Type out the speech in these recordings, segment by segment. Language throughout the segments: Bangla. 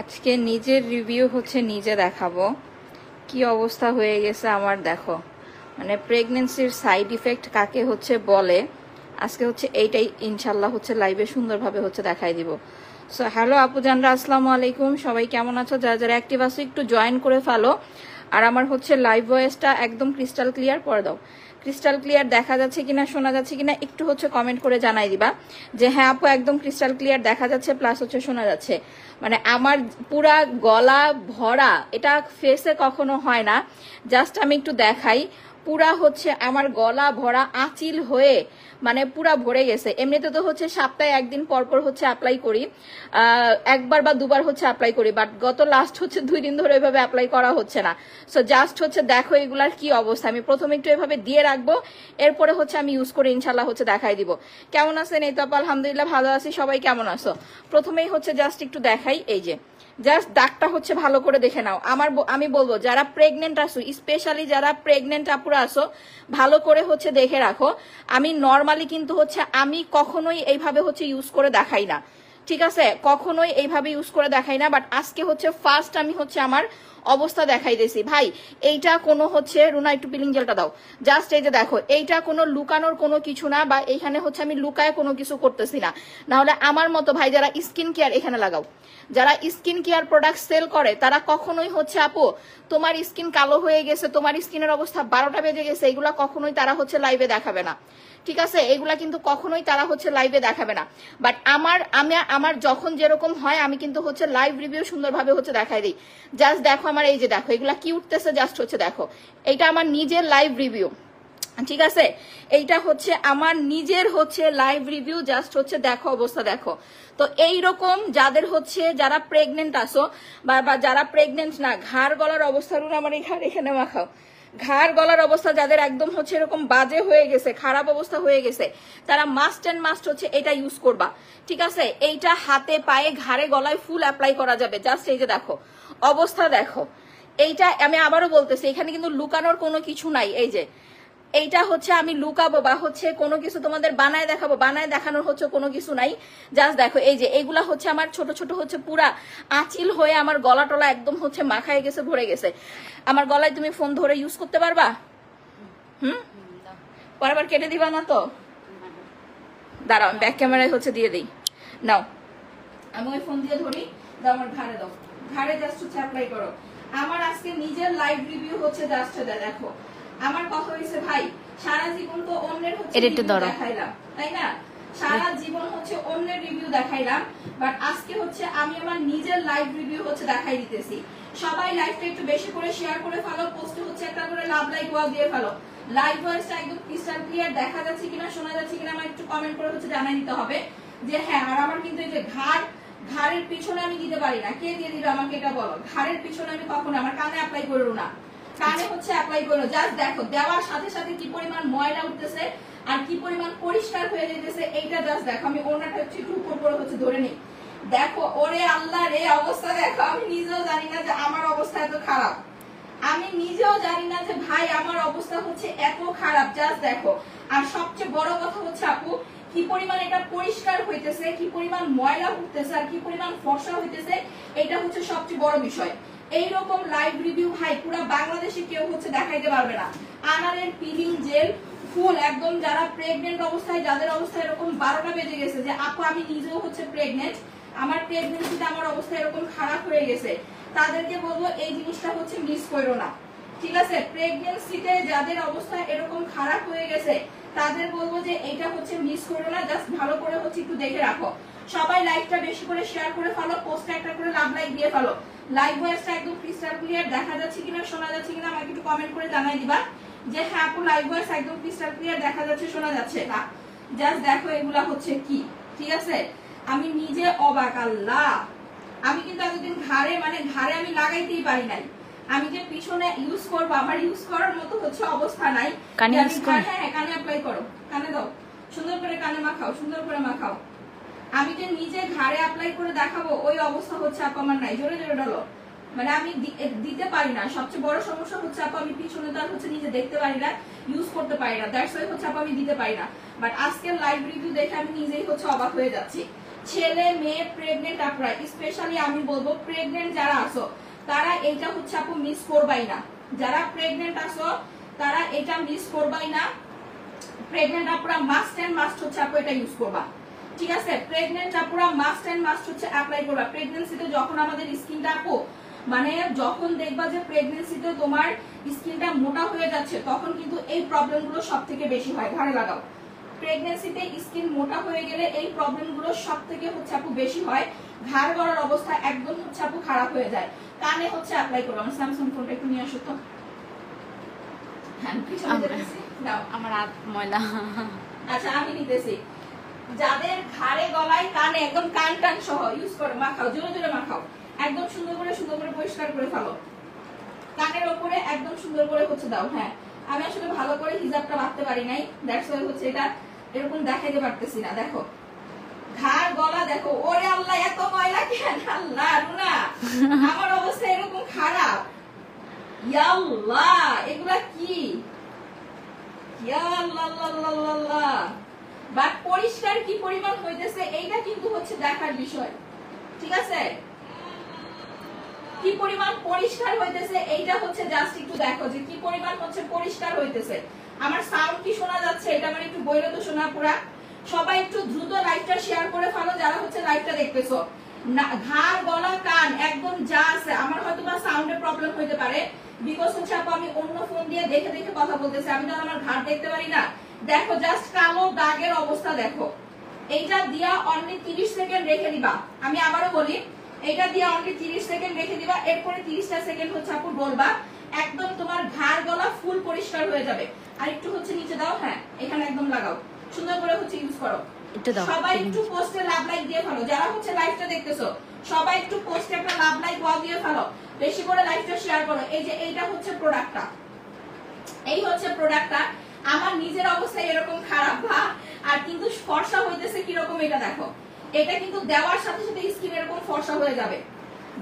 আজকে নিজের রিভিউ হচ্ছে নিজে দেখাবো কি অবস্থা হয়ে গেছে আমার। দেখো মানে প্রেগনেন্সির সাইড ইফেক্ট কাকে হচ্ছে বলে, আজকে হচ্ছে এইটাই ইনশাল্লাহ হচ্ছে লাইভে সুন্দরভাবে হচ্ছে দেখাই দিব। সো হ্যালো আপু জানরা, আসসালামু আলাইকুম, সবাই কেমন আছো? যারা যারা অ্যাক্টিভ আছো একটু জয়েন করে ফেলো। আর আমার হচ্ছে লাইভ ভয়েসটা একদম ক্রিস্টাল ক্লিয়ার করে দাও। ক্রিস্টাল ক্লিয়ার দেখা যাচ্ছে কিনা, শোনা যাচ্ছে কিনা একটু হচ্ছে কমেন্ট করে জানাই দিবা যে হ্যাঁ আপু একদম ক্রিস্টাল ক্লিয়ার দেখা যাচ্ছে প্লাস হচ্ছে শোনা যাচ্ছে। মানে আমার পুরা গলা ভরা, এটা ফেসে কখনো হয় না, জাস্ট আমি একটু দেখাই। পুরা হচ্ছে আমার গলা ভরা আঁচিল হয়ে মানে পুরা ভরে গেছে। এমনিতে তো হচ্ছে সপ্তাহে একদিন পরপর হচ্ছে অ্যাপ্লাই করি, একবার বা দুবার হচ্ছে অ্যাপ্লাই করি, বাট গত লাস্ট হচ্ছে 2 দিন ধরে এভাবে অ্যাপ্লাই করা হচ্ছে না। সো জাস্ট হচ্ছে দেখো এগুলার কি অবস্থা। আমি প্রথমে একটু এভাবে দিয়ে রাখবো, এরপরে হচ্ছে আমি ইউজ করে ইনশাল্লাহ হচ্ছে দেখাই দিব। কেমন আছেন? এই তো আপা আলহামদুলিল্লাহ ভালো আছি, সবাই কেমন আছো? প্রথমেই হচ্ছে জাস্ট একটু দেখাই, এই যে জাস্ট দাগটা হচ্ছে ভালো করে দেখে নাও। আমি বলবো যারা প্রেগনেন্ট আছো, স্পেশালি যারা প্রেগনেন্ট আপুরা আছো, ভালো করে হচ্ছে দেখে রাখো। আমি নর্মালি কিন্তু হচ্ছে আমি কখনোই এইভাবে হচ্ছে ইউজ করে দেখাই না, ঠিক আছে? কখনোই এইভাবে ইউজ করে দেখাই না, বাট আজকে হচ্ছে ফার্স্ট আমি হচ্ছে আমার অবস্থা দেখাই দিয়েছি। ভাই এইটা কোনো হচ্ছে, রুনা একটু পিলিং জেলটা দাও। জাস্ট এই যে দেখো, এইটা কোনো লুকানোর কোনো কিছু না, বা এইখানে হচ্ছে আমি লুকায় কোনো কিছু করতেছি না। না হলে আমার মতো ভাই যারা স্কিন কেয়ার, এখানে লাগাও, যারা স্কিন কেয়ার প্রোডাক্ট সেল করে তারা কখনোই হচ্ছে আপু তোমার স্কিন কালো হয়ে গেছে, তোমার স্কিনের অবস্থা 12টা বেজে গেছে, এগুলা কখনোই তারা হচ্ছে লাইভে দেখাবে না, ঠিক আছে? এগুলা কিন্তু কখনোই তারা হচ্ছে লাইভে দেখাবে না। বাট আমার যখন যেরকম হয় আমি কিন্তু হচ্ছে লাইভ রিভিউ সুন্দরভাবে হচ্ছে দেখাই দিই। জাস্ট দেখো আমার এই যে দেখো এগুলা কি উঠতেছে, জাস্ট হচ্ছে দেখো, এইটা আমার নিজের লাইভ রিভিউ, ঠিক আছে? এইটা হচ্ছে আমার নিজের হচ্ছে লাইভ রিভিউ, জাস্ট হচ্ছে দেখো অবস্থা দেখো। তো এইরকম যাদের হচ্ছে যারা প্রেগনেন্ট আসো বা যারা প্রেগনেন্ট না, ঘাড় গলার অবস্থা, আমার এই ঘাড় এখানে মাখাও, ঘাড় গলার অবস্থা যাদের একদম হচ্ছে এরকম বাজে হয়ে গেছে, খারাপ অবস্থা হয়ে গেছে, তারা মাস্ট এন্ড মাস্ট হচ্ছে এটা ইউজ করবা, ঠিক আছে? এইটা হাতে পায়ে ঘাড়ে গলায় ফুল অ্যাপ্লাই করা যাবে। জাস্ট এই যে দেখো অবস্থা দেখো। এইটা আমি আবারও বলতেছি, এখানে কিন্তু লুকানোর কোনো কিছু নাই। এই যে এইটা হচ্ছে আমি লুকাবো বা হচ্ছে কোনো কিছু তোমাদের বানায় দেখাবো, বানায় দেখানোর হচ্ছে কোনো কিছু নাই। জাস্ট দেখো এই যে এইগুলা হচ্ছে আমার ছোট ছোট হচ্ছে পুরা আঁচিল হয়ে আমার গলা টলা একদম হচ্ছে মাখায় গেছে, ভরে গেছে। আমার গলায় তুমি ফোন ধরে ইউজ করতে পারবা? পরেরবার কেটে দিবা না তো? দাঁড়াও আমি ব্যাক ক্যামেরায় হচ্ছে দিয়ে দিই। নাও আমি ওই ফোন দিয়ে ধরি, দাও আমার ঘাড়ে দাও, ঘাড়ে জাস্ট হচ্ছে অ্যাপ্লাই করো। আমার আজকে নিজের লাইভ রিভিউ হচ্ছে জাস্ট দেখো। আমার কথা হয়েছে ভাই সারা জীবন তো অন্যের হচ্ছে দেখাইলাম, তাই না? সারা জীবন হচ্ছে অন্যের রিভিউ দেখাইলাম, বাট আজকে হচ্ছে আমি আমার নিজের লাইভ রিভিউ হচ্ছে দেখাই দিতেছি। সবাই লাইভটা একটু বেশি করে শেয়ার করে ফেলো, পোস্টে হচ্ছে একটা করে লাভ লাইক ওয়াও দিয়ে ফেলো। লাইভ ভয়েসটা একদম ক্রিস্টাল ক্লিয়ার দেখা যাচ্ছে কিনা, শোনা যাচ্ছে কিনা আমার একটু কমেন্ট করে হচ্ছে জানাই দিতে হবে যে হ্যাঁ। আর আমার কিন্তু এই যে ঘাড়ের পিছনে আমি দিতে পারি না, কে দিয়ে দিল আমাকে এটা বলো। ঘাড়ের পিছনে আমি কখনো, আমার কানে অ্যাপ্লাই করবো না, কানে হচ্ছে অ্যাপ্লাই করো। জাস্ট দেখো দেওয়ার সাথে সাথে কি পরিমাণ ময়লা উঠতেছে আর কি পরিমাণ পরিষ্কার হয়ে যেতেছে, এইটা জাস্ট দেখো। আমি ওনাটা হচ্ছে একটু উপর করে হচ্ছে ধরে নিই, দেখো ওরে আল্লাহ রে অবস্থা দেখো। আমি নিজেও জানি না যে আমার অবস্থা এত খারাপ, আমি নিজেও জানি না যে ভাই আমার অবস্থা হচ্ছে এত খারাপ। জাস্ট দেখো। আর সবচেয়ে বড় কথা হচ্ছে আপু কি পরিমাণ এটা পরিষ্কার হইতেছে, কি পরিমাণ ময়লা উঠতেছে আর কি পরিমাণ ফর্সা হইতেছে, এটা হচ্ছে সবচেয়ে বড় বিষয়। এইরকম লাইভ রিভিউ ভাই পুরো বাংলাদেশে কেউ হচ্ছে দেখাইতে পারবে না। আনারের পিলিং জেল ফুল একদম, যারা প্রেগনেন্ট অবস্থায়, যাদের অবস্থা এরকম 12টা বেজে গেছে যে আপু আমি নিজেও হচ্ছে প্রেগনেন্ট, আমার প্রেগনেন্সিতে আমার অবস্থা এরকম খারাপ হয়ে গেছে, তাদেরকে বলবো এই জিনিসটা হচ্ছে মিস করো না, ঠিক আছে? প্রেগনেন্সিতে যাদের অবস্থা এরকম খারাপ হয়ে গেছে তাদের বলবো যে এটা হচ্ছে মিস করো না, জাস্ট ভালো করে হচ্ছে একটু দেখে রাখো। সবাই লাইভটা বেশি করে শেয়ার করে ফেলো, পোস্টে একটা করে লাভ লাইক দিয়ে ফেলো। লাইভ ভয়েসটা একদম ক্রিস্টাল ক্লিয়ার দেখা যাচ্ছে কিনা, শোনা যাচ্ছে কিনা আমাকে একটু কমেন্ট করে জানাই দিবা যে হ্যাঁ আপু লাইভ ভয়েস একদম ক্রিস্টাল ক্লিয়ার দেখা যাচ্ছে, শোনা যাচ্ছে না। জাস্ট দেখো এগুলা হচ্ছে কি, ঠিক আছে? আমি নিজে অবাক, আল্লাহ। আমি কিন্তু এতদিন ঘাড়ে আমি লাগাইতেই পারি নাই। আমি যে পিছনে ইউজ করবো আমার ইউজ করার মতো হচ্ছে অবস্থা নাই। হ্যাঁ কানে অ্যাপ্লাই করো, কানে দাও, সুন্দর করে কানে মাখাও, সুন্দর করে মাখাও। আমি যে নিজে ঘাড়ে অ্যাপ্লাই করে দেখাবো ওই অবস্থা হচ্ছে আপু আমার নাই। জোরে জোরে ডলো, মানে আমি দিতে পারি না। সবচেয়ে বড় সমস্যা হচ্ছে আপু আমি পিছনে তার হচ্ছে নিজে দেখতে পারি না, ইউজ করতে পারি না, দ্যাটস ওয়াই হচ্ছে আপু আমি দিতে পারি না। বাট আজকের লাইভ রিভিউ দেখে আমি নিজেই হচ্ছে অবাক হয়ে যাচ্ছি। ছেলে মেয়ে প্রেগনেন্ট আপনারা, স্পেশালি আমি বলবো প্রেগনেন্ট যারা আছো তারা এটা হচ্ছে আপু মিস করবাই না। যারা প্রেগনেন্ট আছো তারা এটা মিস করবাই না। প্রেগনেন্ট আপুরা মাস্ট এন্ড মাস্ট হচ্ছে আপু এটা ইউজ করবা, ঠিক আছে? প্রেগনেন্ট আপুরা মাস্ট এন্ড মাস্ট হচ্ছে অ্যাপ্লাই করবা। প্রেগন্যান্সিতে যখন আমাদের স্কিনটা আপু মানে যখন দেখবা যে প্রেগন্যান্সিতে তোমার স্কিনটা মোটা হয়ে যাচ্ছে তখন কিন্তু এই প্রবলেমগুলো সবথেকে বেশি হয়। ঘাড়ে লাগাও। প্রেগন্যান্সিতে স্কিন মোটা হয়ে গেলে এই প্রবলেমগুলো সবথেকে হচ্ছে আপু বেশি হয়। ঘাড় গড়ার অবস্থা একদম হচ্ছে আপু খারাপ হয়ে যায়। কানে হচ্ছে অ্যাপ্লাই করবা। আমার স্যামসাং ফোনটা একটু নিয়ে আসো তো। হ্যাঁ, দাও আমার হাত ময়লা। আচ্ছা আমি নিতেছি। যাদের ঘাড়ে গলায় কানে একদম কান টান সহ ইউজ করো, মাখাও, জোরে জোরে মাখাও, একদম সুন্দর করে পরিষ্কার করে ফেলো। কানের উপরে একদম সুন্দর করে হচ্ছে দাও। হ্যাঁ, আমি আসলে ভালো করে হিজাবটা বাঁধতে পারি নাই, দ্যাটস ওয়াই হচ্ছে এটা এরকম দেখাইতে পারতেছি না। দেখো ঘাড় গলা দেখো। ওরে আল্লাহ, এত ময়লা কেন? আল্লাহ রুনা, আমার অবস্থা এরকম খারাপ। ইয়া আল্লাহ, এগুলা কি? ইয়া আল্লাহ আল্লাহ আল্লাহ। বাট পরিষ্কার কি পরিমাণ হইতেছে এইটা কিন্তু হচ্ছে দেখার বিষয়, ঠিক আছে? কি পরিমাণ পরিষ্কার হইতেছে এইটা হচ্ছে জাস্ট একটু দেখো যে কি পরিমাণ হচ্ছে পরিষ্কার হইতেছে। আমার সাউন্ড কি শোনা যাচ্ছে এটা আমার একটু বইলে তো শোনা পুরা। সবাই একটু দ্রুত লাইভটা শেয়ার করে ফেলো যারা হচ্ছে লাইভটা দেখতেছো। ঘাড় গলা কান একদম যা আছে। আমার হয়তো বা সাউন্ডের প্রবলেম হইতে পারে, বিকজ হচ্ছে আপু আমি অন্য ফোন দিয়ে দেখে দেখে কথা বলতেছি, আমি তো আমার ঘাড় দেখতে পারি না। দেখো জাস্ট কালো দাগের অবস্থা দেখো। এইটা দিয়া অনলি 30 সেকেন্ড রেখে দিবা। আমি আবারও বলি, এটা দিয়ে অনলি 30 সেকেন্ড রেখে দিবা। এরপরে 30টা সেকেন্ড হচ্ছে আপু বলবা, একদম তোমার ঘাড় গলা ফুল পরিষ্কার হয়ে যাবে। আর একটু হচ্ছে নিচে দাও। হ্যাঁ, এখানে একদম লাগাও, সুন্দর করে হচ্ছে ইউজ করো। সবাই একটু পোস্টে লাভ লাইক দিয়ে ফেলো। যারা হচ্ছে লাইভটা দেখতেছো সবাই একটু পোস্টে একটা লাভ লাইক ওয়াও দিয়ে ফেলো, বেশি করে লাইভটা শেয়ার করো। এই যে এইটা হচ্ছে প্রোডাক্টটা, এই হচ্ছে প্রোডাক্টটা। আমার নিজের অবস্থা এরকম খারাপ আর কিন্তু ফর্সা হইতেছে কিরকম এটা দেখো। এটা কিন্তু দেওয়ার সাথে সাথে স্কিন এরকম ফর্সা হয়ে যাবে।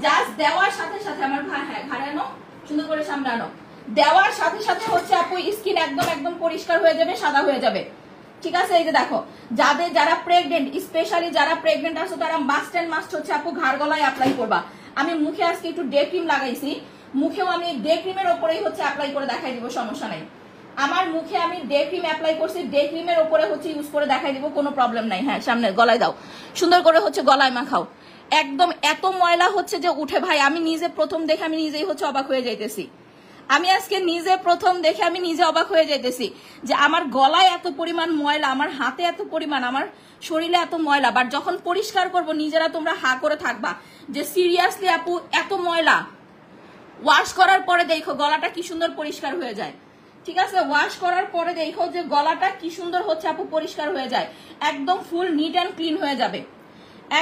জাস্ট দেওয়ার সাথে সাথে আমার হ্যাঁ ঘাড়ে আনো, সুন্দর করে সামনে আনো। দেওয়ার সাথে সাথে হচ্ছে আপু স্কিন একদম একদম পরিষ্কার হয়ে যাবে, সাদা হয়ে যাবে, ঠিক আছে? এই যে দেখো, যারা প্রেগনেন্ট, স্পেশালি যারা প্রেগনেন্ট আছো তারা মাস্ট এন্ড মাস্ট হচ্ছে আপু ঘাড় গলায় অ্যাপ্লাই করবা। আমি মুখে আজকে একটু ডে ক্রিম লাগাইছি, মুখেও আমি ডে ক্রিমের উপরেই হচ্ছে অ্যাপ্লাই করে দেখাই দিব, সমস্যা নাই। আমার মুখে আমি ডে ক্রিম অ্যাপ্লাই করছি, ডে ক্রিমের উপরে হচ্ছে ইউজ করে দেখাই দিব, কোনো প্রবলেম নাই। হ্যাঁ, সামনে গলায় দাও, সুন্দর করে হচ্ছে গলায় মাখাও। একদম এত ময়লা হচ্ছে যে উঠে ভাই, আমি নিজে প্রথম দেখে আমি নিজেই হচ্ছে অবাক হয়ে যাইতেছি। আমি আজকে নিজে প্রথম দেখে আমি নিজে অবাক হয়ে যাইতেছি যে আমার গলায় এত পরিমাণ ময়লা, আমার হাতে এত পরিমাণ, আমার শরীরে এত ময়লা। বাট যখন পরিষ্কার করব নিজেরা তোমরা হা করে থাকবা যে সিরিয়াসলি আপু এত ময়লা। ওয়াশ করার পরে দেখো গলাটা কি সুন্দর পরিষ্কার হয়ে যায়, ঠিক আছে? ওয়াশ করার পরে দেখো যে গলাটা কি সুন্দর হচ্ছে আপু পরিষ্কার হয়ে যায়, একদম ফুল নিট অ্যান্ড ক্লিন হয়ে যাবে,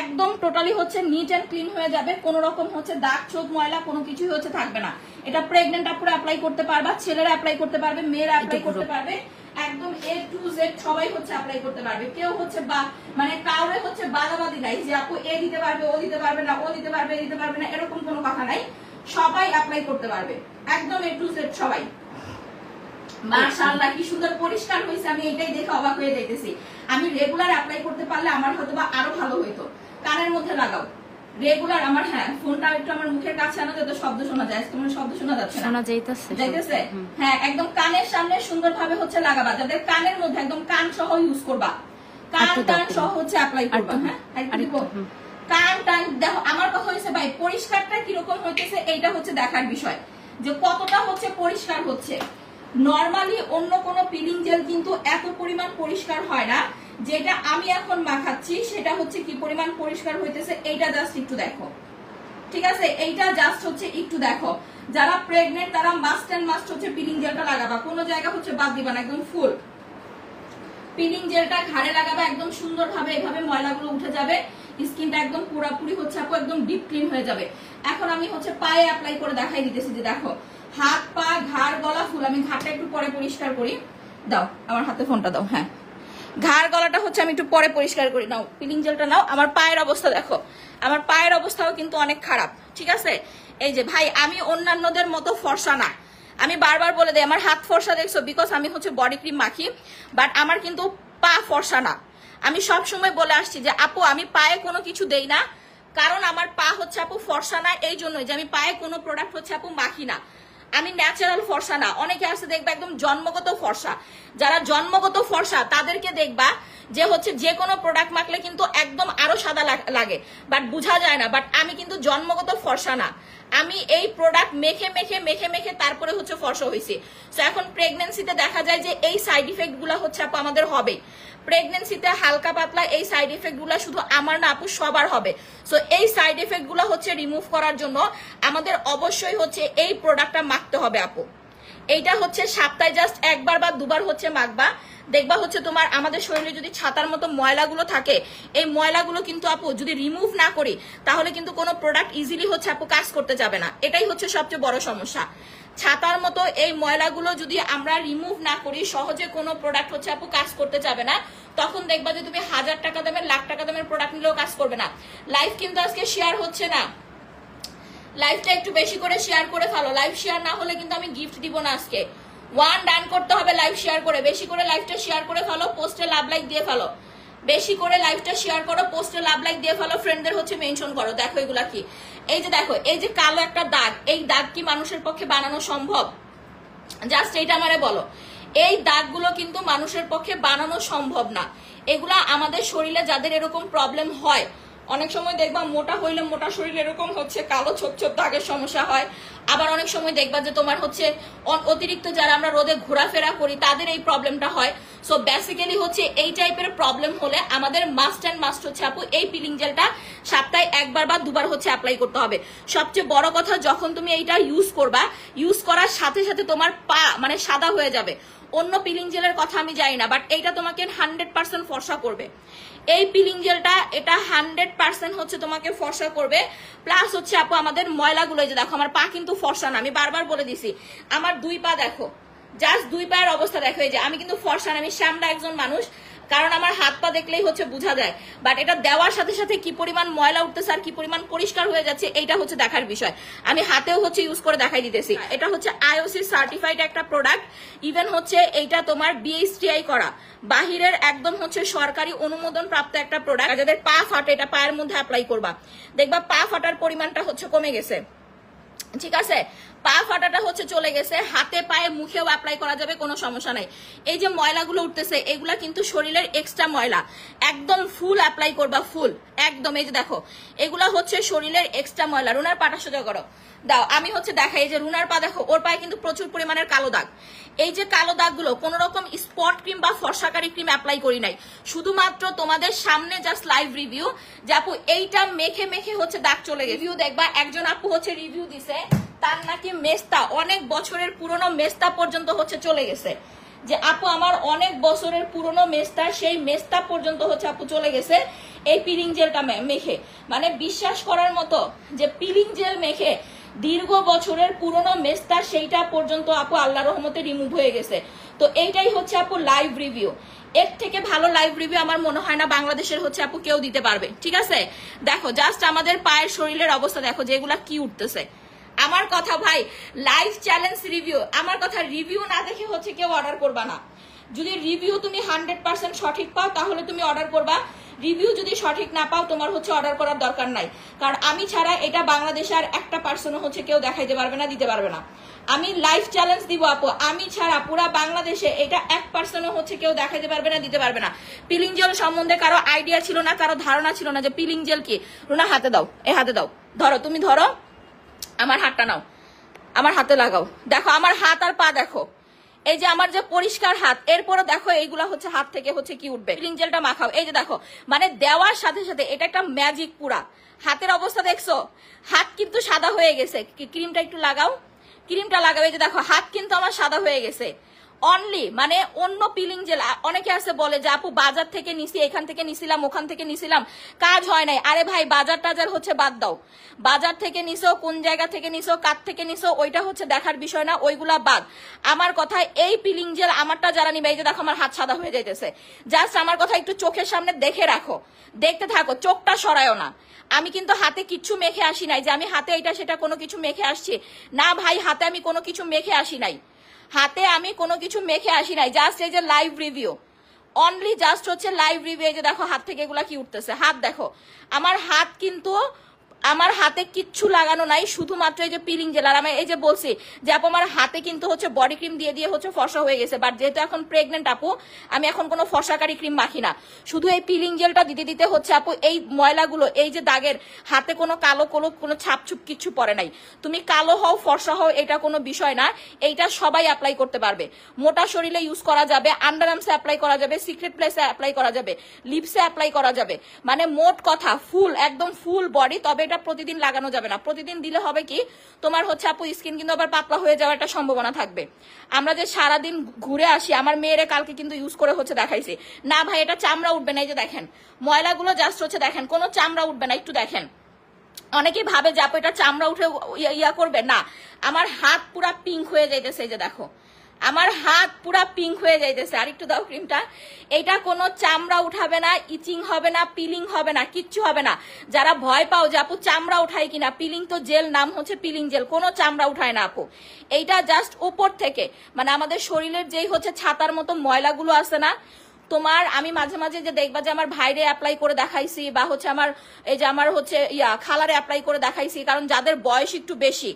একদম টোটালি হচ্ছে নিট অ্যান্ড ক্লিন হয়ে যাবে। কোন রকম হচ্ছে দাগ ছোপ ময়লা কোনো কিছুই হচ্ছে থাকবে না। এটা প্রেগনেন্ট আপুরা অ্যাপ্লাই করতে পারবা, ছেলেরা অ্যাপ্লাই করতে পারবে, মেয়েরা অ্যাপ্লাই করতে পারবে, একদম A to Z সবাই হচ্ছে অ্যাপ্লাই করতে পারবে। কেউ হচ্ছে মানে কাউরে হচ্ছে বাদাবাদি নাই যে আপু এ দিতে পারবে, ও দিতে পারবে না, ও দিতে পারবে, দিতে পারবে না, এরকম কোনো কথা নাই। সবাই অ্যাপ্লাই করতে পারবে, একদম A to Z সবাই। মাশাআল্লাহ কি সুন্দর পরিষ্কার হয়েছে, আমি এটাই দেখে অবাক হয়ে যাইতেছি। আমি রেগুলার অ্যাপ্লাই করতে পারলে আমার হয়তো বা আরো ভালো হইতো। কানের মধ্যে লাগাও রেগুলার। আমার হ্যাঁ ফোনটা একটু আমার মুখের কাছে আনো যাতে শব্দ শোনা যায়। তোমার শব্দ শোনা যাচ্ছে না? শোনা যাইতেছে। হ্যাঁ, একদম কানের সামনে সুন্দরভাবে হচ্ছে লাগাবা, যাদের কানের মধ্যে একদম কান সহ ইউজ করবা, কান সহ হচ্ছে অ্যাপ্লাই করবা। হ্যাঁ, কান টান দেখো। আমার কথা হচ্ছে ভাই পরিষ্কারটা কিরকম হইতেছে এইটা হচ্ছে দেখার বিষয় যে কতটা হচ্ছে পরিষ্কার হচ্ছে। নরমালি অন্য কোনো পিলিং জেল কিন্তু এত পরিমাণ পরিষ্কার হয় না, যেটা আমি এখন মাখাচ্ছি সেটা হচ্ছে কি পরিমাণ পরিষ্কার হইতেছে এইটা জাস্ট একটু দেখো, ঠিক আছে? এইটা জাস্ট হচ্ছে একটু দেখো। যারা প্রেগনেন্ট তারা মাস্ট এন্ড মাস্ট হচ্ছে পিলিং জেলটা লাগাবা, কোনো জায়গা হচ্ছে বাদ দিবা না, একদম ফুল পিলিং জেলটা ঘাড়ে লাগাবা, একদম সুন্দরভাবে এভাবে ময়লাগুলো উঠে যাবে, স্কিনটা একদম পুরোপুরি হচ্ছে আপু একদম ডিপ ক্লিন হয়ে যাবে। এখন আমি হচ্ছে পায়ে অ্যাপ্লাই করে দেখাই দিতেছি যে দেখো হাত পা ঘাড় গলা ফুল। আমি ঘাড়টা একটু পরে পরিষ্কার করি, দাও আমার হাতে ফোনটা দাও। হ্যাঁ, ঘাড় গলাটা হচ্ছে আমি একটু পরে পরিষ্কার করি। নাও পিলিং জেলটা নাও। আমার পায়ের অবস্থা দেখো, আমার পায়ের অবস্থাও কিন্তু অনেক খারাপ, ঠিক আছে? এই যে ভাই আমি অন্যান্যদের মতো ফর্সা না, আমি বারবার বলে দিই আমার হাত ফর্সা দেখছো বিকজ আমি হচ্ছে বডি ক্রিম মাখি, বাট আমার কিন্তু পা ফর্সা না। আমি সব সময় বলে আসছি যে আপু আমি পায়ে কোনো কিছু দেই না, কারণ আমার পা হচ্ছে আপু ফর্সা না, এই জন্যই যে আমি পায়ে কোনো প্রোডাক্ট হচ্ছে আপু মাখি না। আমি ন্যাচারাল ফর্সা না। অনেকে আসছে দেখবা একদম জন্মগত ফর্সা, যারা জন্মগত ফর্সা তাদেরকে দেখবা যে হচ্ছে যে কোনো প্রোডাক্ট মাখলে কিন্তু একদম আরো সাদা লাগে, বাট বোঝা যায় না। বাট আমি কিন্তু জন্মগত ফর্সা না, আমি এই প্রোডাক্ট মেখে মেখে মেখে মেখে তারপরে হচ্ছে ফর্সা হয়েছি। সো এখন প্রেগনেন্সিতে দেখা যায় যে এই সাইড ইফেক্ট গুলা হচ্ছে আপু আমাদের হবে। প্রেগনেন্সিতে হালকা পাতলা এই সাইড ইফেক্ট গুলা শুধু আমার না আপু সবার হবে। সো এই সাইড ইফেক্ট গুলা হচ্ছে রিমুভ করার জন্য আমাদের অবশ্যই হচ্ছে এই প্রোডাক্টটা মাখতে হবে আপু। এইটা হচ্ছে সপ্তাহে জাস্ট একবার বা দুবার হচ্ছে মাখবা, দেখবা হচ্ছে তোমার আমাদের শরীরে যদি ছাতার মতো ময়লাগুলো থাকে, এই ময়লাগুলো কিন্তু আপু যদি রিমুভ না করি তাহলে কিন্তু কোনো প্রোডাক্ট ইজিলি হচ্ছে আপু কাজ করতে যাবে না। এটাই হচ্ছে সবচেয়ে বড় সমস্যা। ছাতার মতো এই ময়লাগুলো যদি আমরা রিমুভ না করি সহজে কোনো প্রোডাক্ট হচ্ছে আপু কাজ করতে যাবে না। তখন দেখবা যে তুমি 1000 টাকা দামের, লাখ টাকা দামের প্রোডাক্ট নিলেও কাজ করবে না। লাইভ কিন্তু আজকে শেয়ার হচ্ছে না, লাইভটা একটু বেশি করে শেয়ার করে ফেলো। লাইভ শেয়ার না হলে কিন্তু আমি গিফট দিব না আজকে। 1 ডান করতে হবে লাইভ শেয়ার করে, বেশি করে লাইভটা শেয়ার করে ফেলো, পোস্টে লাভ লাইক দিয়ে ফেলো, বেশি করে লাইভটা শেয়ার করো, পোস্টে লাভ লাইক দিয়ে ফেলো, ফ্রেন্ডদের হচ্ছে মেনশন করো। দেখো এগুলা কি, এই যে দেখো এই যে কালো একটা দাগ, এই দাগ কি মানুষের পক্ষে বানানো সম্ভব? জাস্ট এইটা আমারে বলো। এই দাগগুলো কিন্তু মানুষের পক্ষে বানানো সম্ভব না। এগুলা আমাদের শরীরে যাদের এরকম প্রবলেম হয়, অনেক সময় দেখবা মোটা হইলে মোটা শরীর এরকম হচ্ছে কালো ছোপ ছোপ দাগের সমস্যা হয়। আবার অনেক সময় দেখবা যে তোমার হচ্ছে অতিরিক্ত যারা আমরা রোদে ঘোরাফেরা করি তাদের এই প্রবলেমটা হয়। সো বেসিক্যালি হচ্ছে এই টাইপের প্রবলেম হলে আমাদের মাস্ট অ্যান্ড মাস্ট হচ্ছে আপু এই পিলিং জেলটা সপ্তাহে একবার বা দুবার হচ্ছে অ্যাপ্লাই করতে হবে। সবচেয়ে বড় কথা, যখন তুমি এইটা ইউজ করবা, ইউজ করার সাথে সাথে তোমার পা মানে সাদা হয়ে যাবে। অন্য পিলিং জেলের কথা আমি জানি না, বাট এইটা তোমাকে 100% ফর্সা করবে। এই পিলিং জেলটা এটা 100% হচ্ছে তোমাকে ফর্সা করবে। প্লাস হচ্ছে আপু আমাদের ময়লাগুলো, যে দেখো আমার পা কিন্তু ফর্সা না, আমি বারবার বলে দিছি। আমার 2 পা দেখো, জাস্ট 2 পায়ের অবস্থা দেখো। এই যে আমি কিন্তু ফর্সা না, আমি শ্যামলা একজন মানুষ, কারণ আমার হাত পা দেখলেই হচ্ছে বোঝা যায়। বাট এটা দেওয়ার সাথে সাথে কি পরিমাণ ময়লা উঠতেছে আর কি পরিমাণ পরিষ্কার হয়ে যাচ্ছে এইটা হচ্ছে দেখার বিষয়। আমি হাতেও হচ্ছে ইউজ করে দেখাই দিতেছি। এটা হচ্ছে আইওসি সার্টিফাইড একটা প্রোডাক্ট। ইভেন হচ্ছে এইটা তোমার বিএসটিআই করা, বাহিরের একদম হচ্ছে সরকারি অনুমোদন প্রাপ্ত একটা প্রোডাক্ট। যাদের পা ফাটে এটা পায়ের মধ্যে অ্যাপ্লাই করবা, দেখবা পা ফাটার পরিমাণটা হচ্ছে কমে গেছে। ঠিক আছে, পা ফাটাটা হচ্ছে চলে গেছে। হাতে পায়ে মুখেও অ্যাপ্লাই করা যাবে, কোনো সমস্যা নাই। এই যে ময়লাগুলো উঠতেছে এগুলা কিন্তু শরীরের এক্সট্রা ময়লা, একদম ফুল অ্যাপ্লাই করবা, ফুল একদম। এই যে দেখো এগুলা হচ্ছে শরীরের এক্সট্রা ময়লা। রুনার পাটা সোজা করো, দাও আমি হচ্ছে দেখাই। এই যে রুনার পা দেখো, ওর পায়ে কিন্তু প্রচুর পরিমাণের কালো দাগ। এই যে কালো দাগগুলো কোন রকম স্পট ক্রিম বা ফর্সাকারী ক্রিম অ্যাপ্লাই করি নাই, শুধুমাত্র তোমাদের সামনে জাস্ট লাইভ রিভিউ যে আপু এইটা মেখে মেখে হচ্ছে দাগ চলে গেছে। রিভিউ দেখবা, একজন আপু হচ্ছে রিভিউ দিছে, তার নাকি মেস্তা অনেক বছরের পুরনো মেস্তা পর্যন্ত হচ্ছে চলে গেছে। যে আপু আমার অনেক বছরের পুরনো মেস্তা, সেই মেস্তা পর্যন্ত হচ্ছে আপু চলে গেছে এই পিলিং জেলটা মেখে। মানে বিশ্বাস করার মতো যে পিলিং জেল মেখে দীর্ঘ বছরের পুরনো মেস্তা সেইটা পর্যন্ত আপু আল্লাহর রহমতে রিমুভ হয়ে গেছে। তো এইটাই হচ্ছে আপু লাইভ রিভিউ। এর থেকে ভালো লাইভ রিভিউ আমার মনে হয় না বাংলাদেশের হচ্ছে আপু কেউ দিতে পারবে। ঠিক আছে, দেখো জাস্ট আমাদের পায়ের শরীরের অবস্থা দেখো যে এগুলা কি উঠতেছে। আমার কথা ভাই, লাইভ চ্যালেঞ্জ রিভিউ, আমার কথা রিভিউ না দেখে হচ্ছে কেউ অর্ডার করবা না। যদি রিভিউ তুমি 100% সঠিক পাও তাহলে তুমি অর্ডার করবা। রিভিউ যদি সঠিক না পাও তোমার হচ্ছে অর্ডার করার দরকার নাই। কারণ আমি ছাড়া এটা বাংলাদেশে আর একটা পার্সনও হচ্ছে কেউ দেখাইতে পারবে না, দিতে পারবে না। আমি লাইভ চ্যালেঞ্জ দিব আপু, আমি ছাড়া পুরা বাংলাদেশে এটা 1% হচ্ছে কেউ দেখাইতে পারবে না, দিতে পারবে না। পিলিং জেল সম্বন্ধে কারো আইডিয়া ছিল না, কারো ধারণা ছিল না যে পিলিং জেল কি। রুনা হাতে দাও, এই হাতে দাও, ধরো তুমি ধরো, আমার হাতটা নাও, আমার হাতে লাগাও। দেখো আমার হাত আর পা দেখো, এই যে আমার যে পরিষ্কার হাত, এরপরে দেখো এইগুলা হচ্ছে হাত থেকে হচ্ছে কি উঠবে। পিলিং জেলটা মাখাও, এই যে দেখো মানে দেওয়ার সাথে সাথে এটা একটা ম্যাজিক। পুরা হাতের অবস্থা দেখছো, হাত কিন্তু সাদা হয়ে গেছে। ক্রিমটা একটু লাগাও, ক্রিমটা লাগাও। এই যে দেখো হাত কিন্তু আমার সাদা হয়ে গেছে। অনলি মানে অন্য পিলিং জেল অনেকে আছে বলে যে আপু বাজার থেকে নিছি, এখান থেকে নিছিলাম, ওখান থেকে নিছিলাম, কাজ হয় নাই। আরে ভাই বাজার টাজার হচ্ছে বাদ দাও, বাজার থেকে নিছো, কোন জায়গা থেকে নিছো, কার থেকে নিছো, ওইটা হচ্ছে দেখার বিষয় না, ওইগুলা বাদ। আমার কথা এই পিলিং জেল আমারটা যারা নিবে, এই যে দেখো আমার হাত সাদা হয়ে যাইতেছে। জাস্ট আমার কথা একটু চোখের সামনে দেখে রাখো, দেখতে থাকো, চোখটা সরায়ও না। আমি কিন্তু হাতে কিচ্ছু মেখে আসি নাই যে আমি হাতে এটা সেটা কোনো কিছু মেখে আসছি না ভাই, হাতে আমি কোনো কিছু মেখে আসি নাই, হাতে আমি কোনো কিছু মেখে আসি নাই। জাস্ট এই যে লাইভ রিভিউ, অনলি জাস্ট হচ্ছে লাইভ রিভিউ। এই যে দেখো হাত থেকে এগুলা কি উঠতেছে, হাত দেখো, আমার হাত কিন্তু আমার হাতে কিচ্ছু লাগানো নাই, শুধুমাত্র এই যে পিলিং জেল। আর আমি এই যে বলছি যে আপু আমার হাতে কিন্তু হচ্ছে বডি ক্রিম দিয়ে দিয়ে হচ্ছে ফর্সা হয়ে গেছে, বাট যেহেতু এখন প্রেগনেন্ট আপু আমি এখন কোনো ফর্সাকারী ক্রিম মাখি না, শুধু এই পিলিং জেলটা দিতে দিতে হচ্ছে আপু এই ময়লাগুলো, এই যে দাগের হাতে কোনো কালো কোনো ছাপছুপ কিচ্ছু পড়ে নাই। তুমি কালো হও ফর্সা হও এটা কোনো বিষয় না, এইটা সবাই অ্যাপ্লাই করতে পারবে। মোটা শরীরে ইউজ করা যাবে, আন্ডার আর্মসে অ্যাপ্লাই করা যাবে, সিক্রেট প্লেসে অ্যাপ্লাই করা যাবে, লিপসে অ্যাপ্লাই করা যাবে, মানে মোট কথা ফুল একদম ফুল বডি। তবে এটা প্রতিদিন লাগানো যাবে না, প্রতিদিন দিলে হবে কি তোমার হচ্ছে আপু স্কিন কিন্তু আবার পাতলা হয়ে যাওয়ার একটা সম্ভাবনা থাকবে। আমরা যে সারাদিন ঘুরে আসি, আমার মেয়েরে কালকে কিন্তু ইউজ করে হচ্ছে দেখাইছি, না ভাই এটা চামড়া উঠবে না, এই যে দেখেন ময়লাগুলো জাস্ট হচ্ছে দেখেন কোনো চামড়া উঠবে না, একটু দেখেন। অনেকেই ভাবে যে আপু এটা চামড়া উঠে ইয়া করবে না, আমার হাত পুরা পিঙ্ক হয়ে যাইতেছে, এই যে দেখো আমার হাত পুরা পিঙ্ক হয়ে যাইতেছে। আর একটু দাও ক্রিমটা, এটা কোনো চামড়া উঠাবে না, ইচিং হবে না, পিলিং হবে না, কিচ্ছু হবে না। যারা ভয় পাও যে আপু চামড়া উঠায় কিনা, পিলিং তো জেল, নাম হচ্ছে পিলিং জেল, কোনো চামড়া উঠায় না আপু। এইটা জাস্ট উপর থেকে মানে আমাদের শরীরের যেই হচ্ছে ছাতার মতো ময়লাগুলো আছে না, তোমার আমি মাঝে মাঝে যে দেখবা যে আমার ভাইরে অ্যাপ্লাই করে দেখাইছি, বা হচ্ছে আমার এই যে আমার হচ্ছে খালারে অ্যাপ্লাই করে দেখাইছি, কারণ যাদের বয়স একটু বেশি,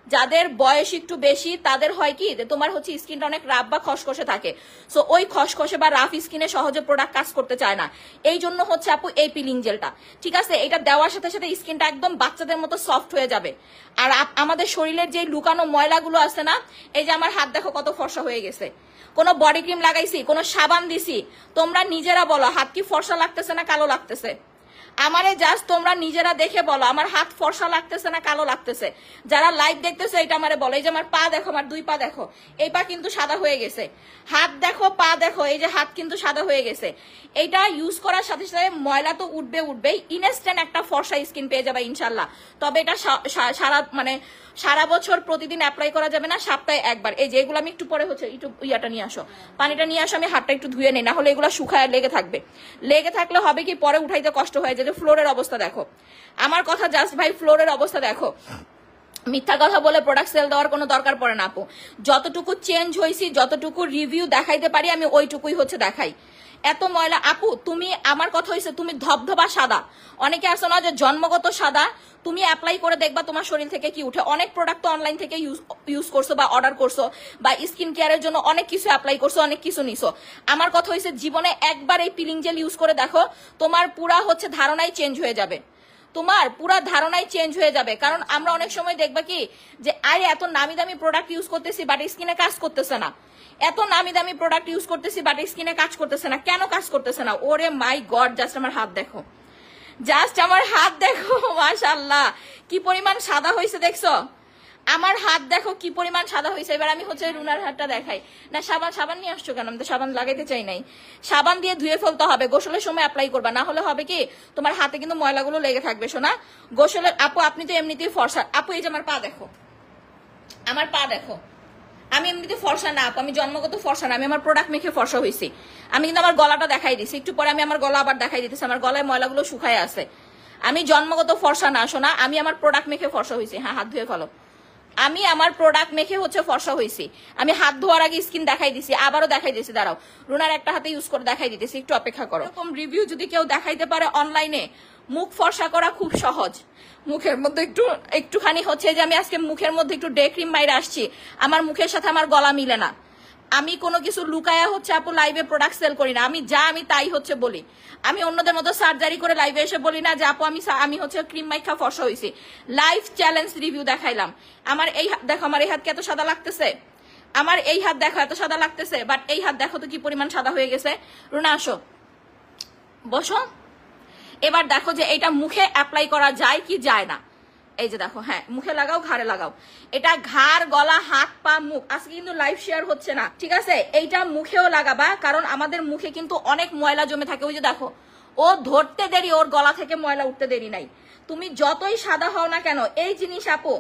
যাদের বয়স একটু বেশি তাদের হয় কি তোমার হচ্ছে স্কিনটা অনেক রাফ বা খসখসে থাকে, সো ওই খসখসে বা রাফ স্কিনে সহজে প্রোডাক্ট কাজ করতে চায় না, এই জন্য হচ্ছে আপু এই পিলিং জেলটা, ঠিক আছে, এটা দেওয়ার সাথে সাথে স্কিনটা একদম বাচ্চাদের মতো সফট হয়ে যাবে। আর আমাদের শরীরের যে লুকানো ময়লাগুলো আছে না, এই যে আমার হাত দেখো কত ফর্সা হয়ে গেছে, কোনো বডি ক্রিম লাগাইছি, কোনো সাবান দিছি, তোমরা নিজেরা বলো হাত কি ফর্সা লাগতেছে না কালো লাগতেছে? আমারে জাস্ট তোমরা নিজেরা দেখে বলো আমার হাত ফর্সা লাগতেছে না কালো লাগতেছে। যারা লাইভ দেখতেছে এটা আমারে বলো। এই যে আমার পা দেখো, আমার দুই পা দেখো, এই পা কিন্তু সাদা হয়ে গেছে, হাত দেখো, পা দেখো, এই যে হাত কিন্তু সাদা হয়ে গেছে। এটা ইউজ করার সাথে সাথে ময়লা তো উঠবেই, ইনস্ট্যান্ট একটা ফর্সা স্কিন পেয়ে যাবে ইনশাল্লাহ। তবে এটা সারা বছর প্রতিদিন অ্যাপ্লাই করা যাবে না, সপ্তাহে একবার। এই যে এগুলো আমি একটু পরে হচ্ছে একটু ইয়াটা নিয়ে আসো, পানিটা নিয়ে আসো, আমি হাতটা একটু ধুয়ে নেই, না হলে এগুলো শুকায় লেগে থাকবে, লেগে থাকলে হবে কি পরে উঠাইতে কষ্ট হয়ে যায়। যে ফ্লোরের অবস্থা দেখো, আমার কথা জাস্ট ভাই ফ্লোরের অবস্থা দেখো। মিথ্যা কথা বলে প্রোডাক্ট সেল দেওয়ার কোনো দরকার পড়ে না আপু, যতটুকু চেঞ্জ হয়েছি, যতটুকু রিভিউ দেখাইতে পারি আমি ওইটুকুই হচ্ছে দেখাই। এত ময়লা আপু, তুমি আমার কথা হয়েছে তুমি ধবধবা সাদা, অনেকে আসো না যে জন্মগত সাদা, তুমি অ্যাপ্লাই করে দেখবা তোমার শরীর থেকে কি উঠে। অনেক প্রোডাক্ট তো অনলাইন থেকে ইউজ করছো বা অর্ডার করছো, বা স্কিন কেয়ারের জন্য অনেক কিছু অ্যাপ্লাই করছো, অনেক কিছু নিছো। আমার কথা হয়েছে জীবনে একবার এই পিলিং জেল ইউজ করে দেখো, তোমার পুরা হচ্ছে ধারণাই চেঞ্জ হয়ে যাবে, তোমার পুরা ধারণাই চেঞ্জ হয়ে যাবে। কারণ আমরা অনেক সময় দেখবা কি যে আরে এত নামি দামি প্রোডাক্ট ইউজ করতেছি বাট স্কিনে কাজ করতেছে না, এত নামি দামি প্রোডাক্ট ইউজ করতেছি বাট স্কিনে কাজ করতেছে না, কেন কাজ করতেছে না? ওরে মাই গড, জাস্ট আমার হাত দেখো, জাস্ট আমার হাত দেখো, মাশাআল্লাহ কি পরিমাণ সাদা হয়েছে দেখছো, আমার হাত দেখো কি পরিমাণ সাদা হয়েছে। এবার আমি হচ্ছে রুনার হাতটা দেখাই না। সাবান নিয়ে আসছো কেন? আমি তো সাবান লাগাইতে চাই নাই, সাবান দিয়ে ধুয়ে ফেলতে হবে, গোসলের সময় অ্যাপ্লাই করবা, না হলে হবে কি তোমার হাতে কিন্তু ময়লাগুলো লেগে থাকবে। শোনা গোসলের আপু আপনি তো এমনিতেই ফর্সা আপু, এই যে আমার পা দেখো, আমার পা দেখো, আমি এমনিতে ফর্সা না আপু, আমি জন্মগত ফর্সা না, আমি আমার প্রোডাক্ট মেখে ফর্সা হয়েছি। আমি কিন্তু আমার গলাটা দেখাই দিছি, একটু পরে আমি আমার গলা আবার দেখাই দিতেছি, আমার গলায় ময়লাগুলো শুকায় আছে। আমি জন্মগত ফর্সা না শোনা, আমি আমার প্রোডাক্ট মেখে ফর্সা হয়েছি। হ্যাঁ হাত ধুয়ে ফেলো, আমি আমার প্রোডাক্ট মেখে হচ্ছে ফর্সা হয়েছি। আমি হাত ধোয়ার আগে স্কিন দেখাই দিছি, আবারও দেখাই দিছি, দাঁড়াও রুনার একটা হাতে ইউজ করে দেখাই দিতেছি, একটু অপেক্ষা করো। এরকম রিভিউ যদি কেউ দেখাইতে পারে অনলাইনে, মুখ ফর্সা করা খুব সহজ। মুখের মধ্যে একটুখানি হচ্ছে যে আমি আজকে মুখের মধ্যে একটু ডে ক্রিম মাইরে আসছি, আমার মুখের সাথে আমার গলা মিলে না। আমি কোনো কিছু লুকায়া হচ্ছে আপু লাইভে প্রোডাক্ট সেল করি না, আমি তাই হচ্ছে বলি। আমি অন্যদের মতো সার্জারি করে লাইভে এসে বলি না যে আপু আমি হচ্ছে ক্রিম মাইখা ফর্সা হয়েছি। লাইভ চ্যালেঞ্জ রিভিউ দেখাইলাম। আমার এই হাত দেখো, আমার এই হাত কি এত সাদা লাগতেছে? আমার এই হাত দেখো এত সাদা লাগতেছে, বাট এই হাত দেখো তো কি পরিমাণ সাদা হয়ে গেছে। রুনা আসো, বসো। এবার দেখো যে এটা মুখে অ্যাপ্লাই করা যায় কি যায় না। এই যে দেখো, হ্যাঁ মুখে লাগাও, ঘাড়ে লাগাও, এটা ঘাড়, গলা, হাত, পা, মুখ। আজকে কিন্তু লাইভ শেয়ার হচ্ছে না, ঠিক আছে? এইটা মুখেও লাগাবা, কারণ আমাদের মুখে কিন্তু অনেক ময়লা জমে থাকে। ওই যে দেখো, ও ধরতে দেরি, ওর গলা থেকে ময়লা উঠতে দেরি নাই। তুমি যতই সাদা হও না কেন, এই জিনিস আপু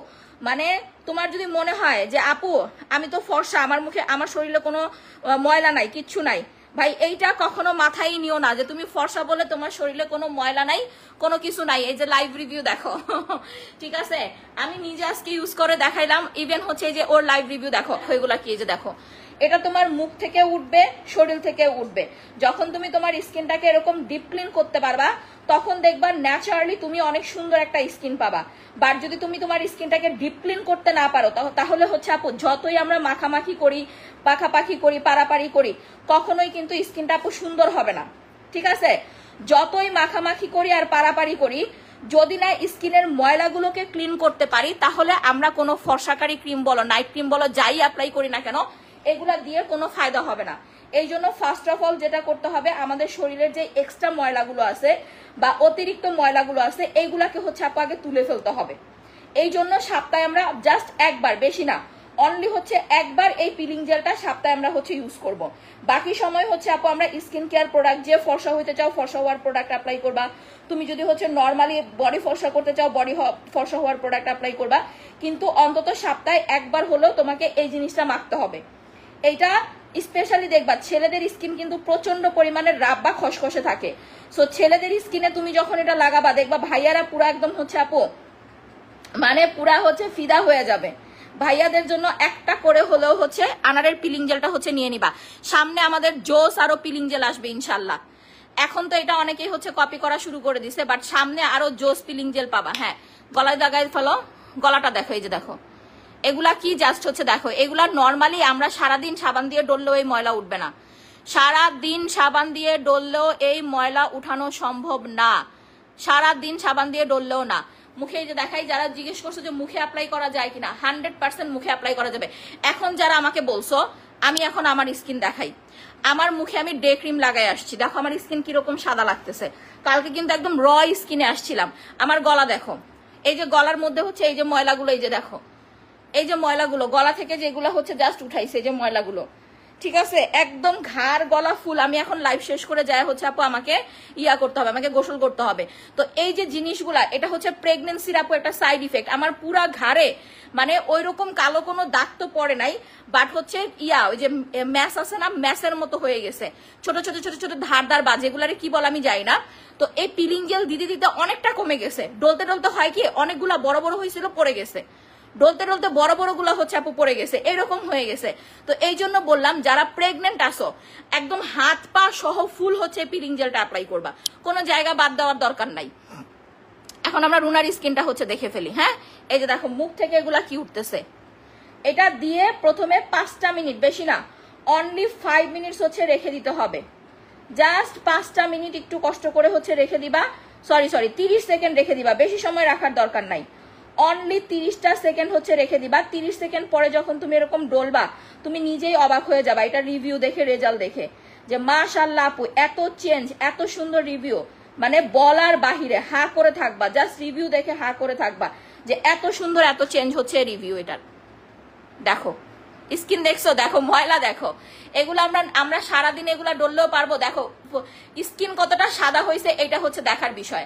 মানে তোমার যদি মনে হয় যে আপু আমি তো ফর্সা, আমার মুখে আমার শরীরে কোনো ময়লা নাই, কিচ্ছু নাই, ভাই এইটা কখনো মাথায় নিও না যে তুমি ফর্সা বলে তোমার শরীরে কোনো ময়লা নাই, কোনো কিছু নাই। এই যে লাইভ রিভিউ দেখো, ঠিক আছে? আমি নিজে আজকে ইউজ করে দেখাইলাম, ইভেন হচ্ছে যে ওর লাইভ রিভিউ দেখো, এগুলা কি, এই যে দেখো এটা তোমার মুখ থেকে উঠবে, শরীর থেকে উঠবে। যখন তুমি তোমার স্কিনটাকে এরকম ডিপ ক্লিন করতে পারবা তখন দেখবা ন্যাচারালি তুমি অনেক সুন্দর একটা স্কিন পাবা। বাট যদি তুমি তোমার স্কিনটাকে ডিপ ক্লিন করতে না পারো তাহলে হচ্ছে আপু যতই আমরা মাখামাখি করি, পাখাপাখি করি, পারাপারি করি, কখনোই কিন্তু স্কিনটা আপু সুন্দর হবে না। ঠিক আছে, যতই মাখামাখি করি আর পারাপারি করি, যদি না স্কিনের ময়লাগুলোকে ক্লিন করতে পারি তাহলে আমরা কোনো ফর্সাকারী ক্রিম বলো, নাইট ক্রিম বলো, যাই অ্যাপ্লাই করি না কেন এগুলা দিয়ে কোনো ফায়দা হবে না। এই জন্য ফার্স্ট অফ অল যেটা করতে হবে, আমাদের শরীরের যে এক্সট্রা ময়লাগুলো আছে বা অতিরিক্ত ময়লাগুলো আছে এইগুলাকে হচ্ছে আপু আগে তুলে ফেলতে হবে। এই জন্য সপ্তাহে আমরা জাস্ট একবার, বেশি না, অনলি হচ্ছে একবার এই পিলিং জেলটা সপ্তাহে আমরা হচ্ছে ইউজ করব। বাকি সময় হচ্ছে আপু আমরা স্কিন কেয়ার প্রোডাক্ট, যে ফর্সা হইতে চাও ফর্সা হওয়ার প্রোডাক্ট অ্যাপ্লাই করবা, তুমি যদি হচ্ছে নর্মালি বডি ফর্সা করতে চাও বডি ফর্সা হওয়ার প্রোডাক্ট অ্যাপ্লাই করবা, কিন্তু অন্তত সপ্তাহে একবার হলেও তোমাকে এই জিনিসটা মাখতে হবে। এইটা স্পেশালি দেখবা ছেলেদের স্কিন কিন্তু প্রচন্ড পরিমাণে রাব বা খসখসে থাকে। সো ছেলেদের স্কিনে তুমি যখন এটা লাগাবা দেখবা ভাইয়ারা পুরো একদম হচ্ছে আপু মানে পুরা হচ্ছে ফিদা হয়ে যাবে। ভাইয়াদের জন্য একটা করে হলেও হচ্ছে আনারের পিলিং জেলটা হচ্ছে নিয়ে নিবা। সামনে আমাদের জোস আরো পিলিং জেল আসবে ইনশাল্লাহ। এখন তো এটা অনেকেই হচ্ছে কপি করা শুরু করে দিছে, বাট সামনে আরো জোস পিলিং জেল পাবা। হ্যাঁ, গলায় দাগায় ফেলো, গলাটা দেখো, এই যে দেখো এগুলা কি জাস্ট হচ্ছে দেখো, এগুলা নর্মালি আমরা সারাদিন সাবান দিয়ে ডললেও এই ময়লা উঠবে না। সারাদিন সাবান দিয়ে ডললেও এই ময়লা উঠানো সম্ভব না, সারাদিন সাবান দিয়ে ডললেও না। মুখে যে দেখাই, যারা জিজ্ঞেস করছো যে মুখে অ্যাপ্লাই করা যায় কিনা, 100% মুখে অ্যাপ্লাই করা যাবে। এখন যারা আমাকে বলছো, আমি এখন আমার স্কিন দেখাই, আমার মুখে আমি ডে ক্রিম লাগাই আসছি, দেখো আমার স্কিন কিরকম সাদা লাগতেছে। কালকে কিন্তু একদম র স্কিনে আসছিলাম। আমার গলা দেখো, এই যে গলার মধ্যে হচ্ছে এই যে ময়লাগুলো, এই যে দেখো এই যে ময়লাগুলো গলা থেকে যেগুলো হচ্ছে জাস্ট উঠাইছে, এই যে ময়লাগুলো, ঠিক আছে, একদম ঘাড় গলা ফুল। আমি এখন লাইভ শেষ করে যায় হচ্ছে আপু আমাকে ইয়া করতে হবে, আমাকে গোসল করতে হবে। তো এই যে জিনিসগুলা, এটা হচ্ছে প্রেগনেন্সির আপু একটা সাইড ইফেক্ট। আমার পুরা ঘাড়ে মানে ওই রকম কালো কোনো দাগ তো পড়ে নাই, বাট হচ্ছে ওই যে ম্যাস আছে না, ম্যাসের মতো হয়ে গেছে, ছোট ছোট ছোট ছোট ধারদার বা যেগুলারে কি বল আমি যাই না। তো এই পিলিং জেল দিতে দিতে অনেকটা কমে গেছে। ডলতে ডলতে হয় কি, অনেকগুলা বড় বড় হয়েছিল পড়ে গেছে, ডলতে ডলতে বড় বড় গুলা হচ্ছে আপু পড়ে গেছে, এরকম হয়ে গেছে। তো এই জন্য বললাম যারা প্রেগনেন্ট আসো একদম হাত পা সহ ফুল হচ্ছে পিলিং জেলটা অ্যাপ্লাই করবা, কোনো জায়গা বাদ দেওয়ার দরকার নাই। এখন আমরা রুনার স্কিনটা হচ্ছে দেখে ফেলি। হ্যাঁ, এই যে দেখো মুখ থেকে এগুলা কি উঠতেছে। এটা দিয়ে প্রথমে 5টা মিনিট, বেশি না, অনলি 5 মিনিটস হচ্ছে রেখে দিতে হবে। জাস্ট 5টা মিনিট একটু কষ্ট করে হচ্ছে রেখে দিবা, সরি 30 সেকেন্ড রেখে দিবা, বেশি সময় রাখার দরকার নাই। অনলি 30টা সেকেন্ড হচ্ছে রেখে দিবা। 30 সেকেন্ড পরে যখন তুমি এরকম ডলবা তুমি নিজেই অবাক হয়ে যাবা, এটা রিভিউ দেখে, রেজাল্ট দেখে, যে মাশাআল্লাহ আপু এত চেঞ্জ, এত সুন্দর রিভিউ, মানে বলার বাহিরে। হা করে থাকবা, জাস্ট রিভিউ দেখে হা করে থাকবা যে এত সুন্দর, এত চেঞ্জ হচ্ছে রিভিউ এটার। দেখো স্কিন দেখছো, দেখো ময়লা দেখো, এগুলো আমরা সারাদিন এগুলা ডললেও পারবো। দেখো স্কিন কতটা সাদা হয়েছে, এটা হচ্ছে দেখার বিষয়,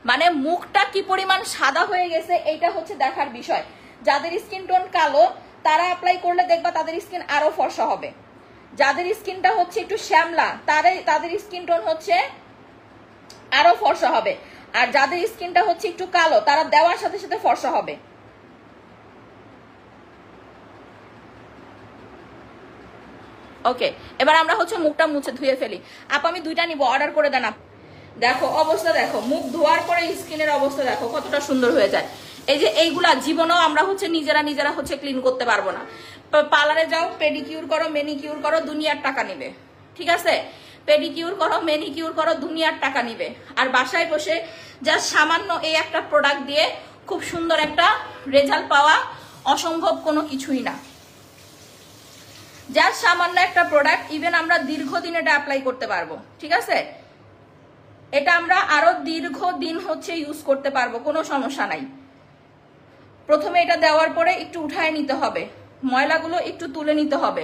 মানে মুখটা কি পরিমাণ সাদা হয়ে গেছে এইটা হচ্ছে দেখার বিষয়। যাদের স্কিন টোন কালো তারা অ্যাপ্লাই করলে দেখবা তাদের স্কিন আরো ফর্সা হবে। যাদের স্কিনটা হচ্ছে একটু শ্যামলা তাদের স্কিন টোন হচ্ছে আরো ফর্সা হবে, আর যাদের স্কিনটা হচ্ছে একটু কালো তারা দেওয়ার সাথে সাথে ফর্সা হবে। ওকে, এবার আমরা হচ্ছে মুখটা মুছে ধুয়ে ফেলি। আপা আমি 2টা নিব, অর্ডার করে দেন। দেখো অবস্থা দেখো, মুখ ধোয়ার পরে স্কিনের অবস্থা দেখো কতটা সুন্দর হয়ে যায়। এই যে এইগুলা জীবনেও আমরা হচ্ছে নিজেরা হচ্ছে ক্লিন করতে পারবো না। পার্লারে যাও, পেডিকিউর করো, মেনিকিউর করো, দুনিয়ার টাকা নিবে, ঠিক আছে, পেডিকিউর করো, মেনিকিউর করো, দুনিয়ার টাকা নিবে। আর বাসায় বসে জাস্ট সামান্য এই একটা প্রোডাক্ট দিয়ে খুব সুন্দর একটা রেজাল্ট পাওয়া অসম্ভব কোনো কিছুই না। জাস্ট সামান্য একটা প্রোডাক্ট, ইভেন আমরা দীর্ঘদিন এটা অ্যাপ্লাই করতে পারবো, ঠিক আছে, এটা আমরা আরো দীর্ঘদিন হচ্ছে ইউজ করতে পারবো, কোনো সমস্যা নাই। প্রথমে এটা দেওয়ার পরে একটু উঠায় নিতে হবে, ময়লাগুলো একটু তুলে নিতে হবে,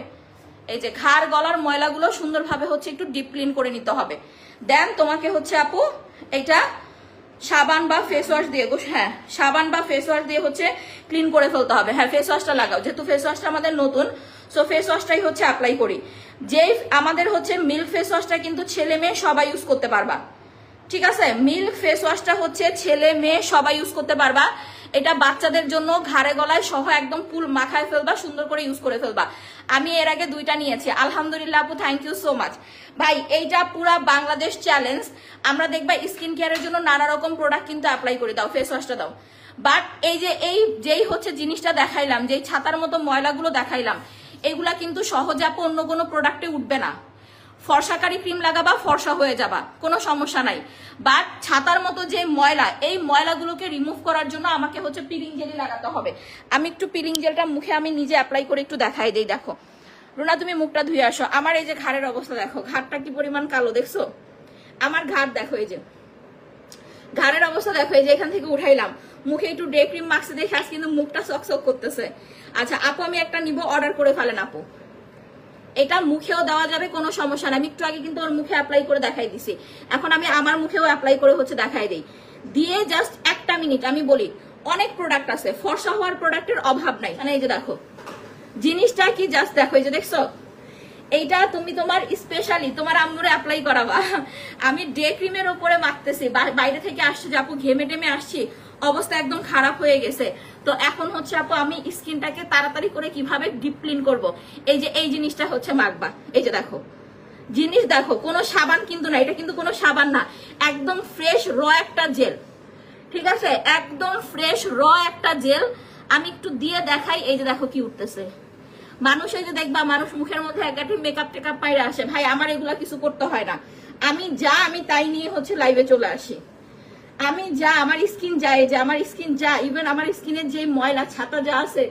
এই যে ঘাড় গলার ময়লাগুলো সুন্দরভাবে হচ্ছে একটু ডিপ ক্লিন করে নিতে হবে। দেন তোমাকে হচ্ছে আপু এটা সাবান বা ফেস ওয়াশ দিয়ে, হ্যাঁ সাবান বা ফেস ওয়াশ দিয়ে হচ্ছে ক্লিন করে ফেলতে হবে। হ্যাঁ ফেস ওয়াশটা লাগাও, যেহেতু ফেস ওয়াশটা আমাদের নতুন, সো ফেস ওয়াশটাই হচ্ছে অ্যাপ্লাই করি। যেই আমাদের হচ্ছে মিল্ক ফেস ওয়াশটা কিন্তু ছেলে মেয়ে সবাই ইউজ করতে পারবা, ঠিক আছে, মিল্ক ফেস ওয়াশটা হচ্ছে ছেলে মেয়ে সবাই ইউজ করতে পারবা। এটা বাচ্চাদের জন্য ঘাড়ে গলায় সহ একদম ফুল মাখায় ফেলবা, সুন্দর করে ইউজ করে ফেলবা। আমি এর আগে 2টা নিয়েছি, আলহামদুলিল্লাহ আপু, থ্যাংক ইউ সো মাচ ভাই। এইটা পুরা বাংলাদেশ চ্যালেঞ্জ। আমরা দেখবা স্কিন কেয়ারের জন্য নানা রকম প্রোডাক্ট কিন্তু অ্যাপ্লাই করে দাও, ফেস ওয়াশটা দাও, বাট এই যে যেই হচ্ছে জিনিসটা দেখাইলাম, যেই ছাতার মতো ময়লাগুলো দেখাইলাম, এগুলা কিন্তু সহজে আপু অন্য কোনো প্রোডাক্টে উঠবে না। ফর্সাকারী ক্রিম লাগাবা, ফর্সা হয়ে যাবা, কোনো সমস্যা নাই। বাট ছাতার মতো যে ময়লা, এই ময়লাগুলোকে রিমুভ করার জন্য আমাকে হচ্ছে পিলিং জেলি লাগাতে হবে। আমি একটু পিলিং জেলটা মুখে আমি নিজে অ্যাপ্লাই করে একটু দেখাই দেই। দেখো রুনা, তুমি মুখটা ধুয়ে আসো। আমার এই যে ঘাড়ের অবস্থা দেখো, ঘাড়টা কি পরিমাণ কালো দেখছো? আমার ঘাড় দেখো, এই যে ঘাড়ের অবস্থা দেখো, এই যে এখান থেকে উঠাইলাম, মুখে একটু ডে ক্রিম মাখছে দেখে আজ কিন্তু মুখটা চকচক করতেছে। আচ্ছা আপু, আমি একটা নিব, অর্ডার করে ফেলেন আপু। এটা মুখেও দেওয়া যাবে, কোনো সমস্যা না। আমি একটু আগে কিন্তু ওর মুখে অ্যাপ্লাই করে দেখাই দিছি, এখন আমি আমার মুখেও অ্যাপ্লাই করে হচ্ছে দেখাই দিই। দিয়ে জাস্ট 1টা মিনিট আমি বলি, অনেক প্রোডাক্ট আছে, ফর্সা হওয়ার প্রোডাক্টের অভাব নাই। মানে এই যে দেখো জিনিসটা কি, জাস্ট দেখো, এই যে দেখছো, এইটা তুমি তোমার স্পেশালি তোমার আম্মুরে অ্যাপ্লাই করাবা। আমি ডে ক্রিমের উপরে মাখতেছি, বাইরে থেকে আসছি যে আপু, ঘেমে টেমে আসছি, অবস্থা একদম খারাপ হয়ে গেছে। তো এখন হচ্ছে আপু আমি স্কিনটাকে তাড়াতাড়ি করে কিভাবে ডিপ ক্লিন করবো, এই যে এই জিনিসটা হচ্ছে মাখবা। এই যে দেখো জিনিস দেখো, কোনো সাবান কিন্তু না, এটা কিন্তু কোনো সাবান না, একদম ফ্রেশ র একটা জেল, ঠিক আছে, একদম ফ্রেশ র একটা জেল। আমি একটু দিয়ে দেখাই, এই যে দেখো কি উঠতেছে। মানুষ এই যে দেখবা, মানুষ মুখের মধ্যে একাটি মেকআপ টেকআপ পাইরে আসে, ভাই আমার এগুলা কিছু করতে হয় না। আমি যা, আমি তাই নিয়ে হচ্ছে লাইভে চলে আসি। আমি যা, আমার স্কিন যায়, যে আমার স্কিন যা, ইভেন আমার স্কিনের যে ময়লা ছাতা যা আছে,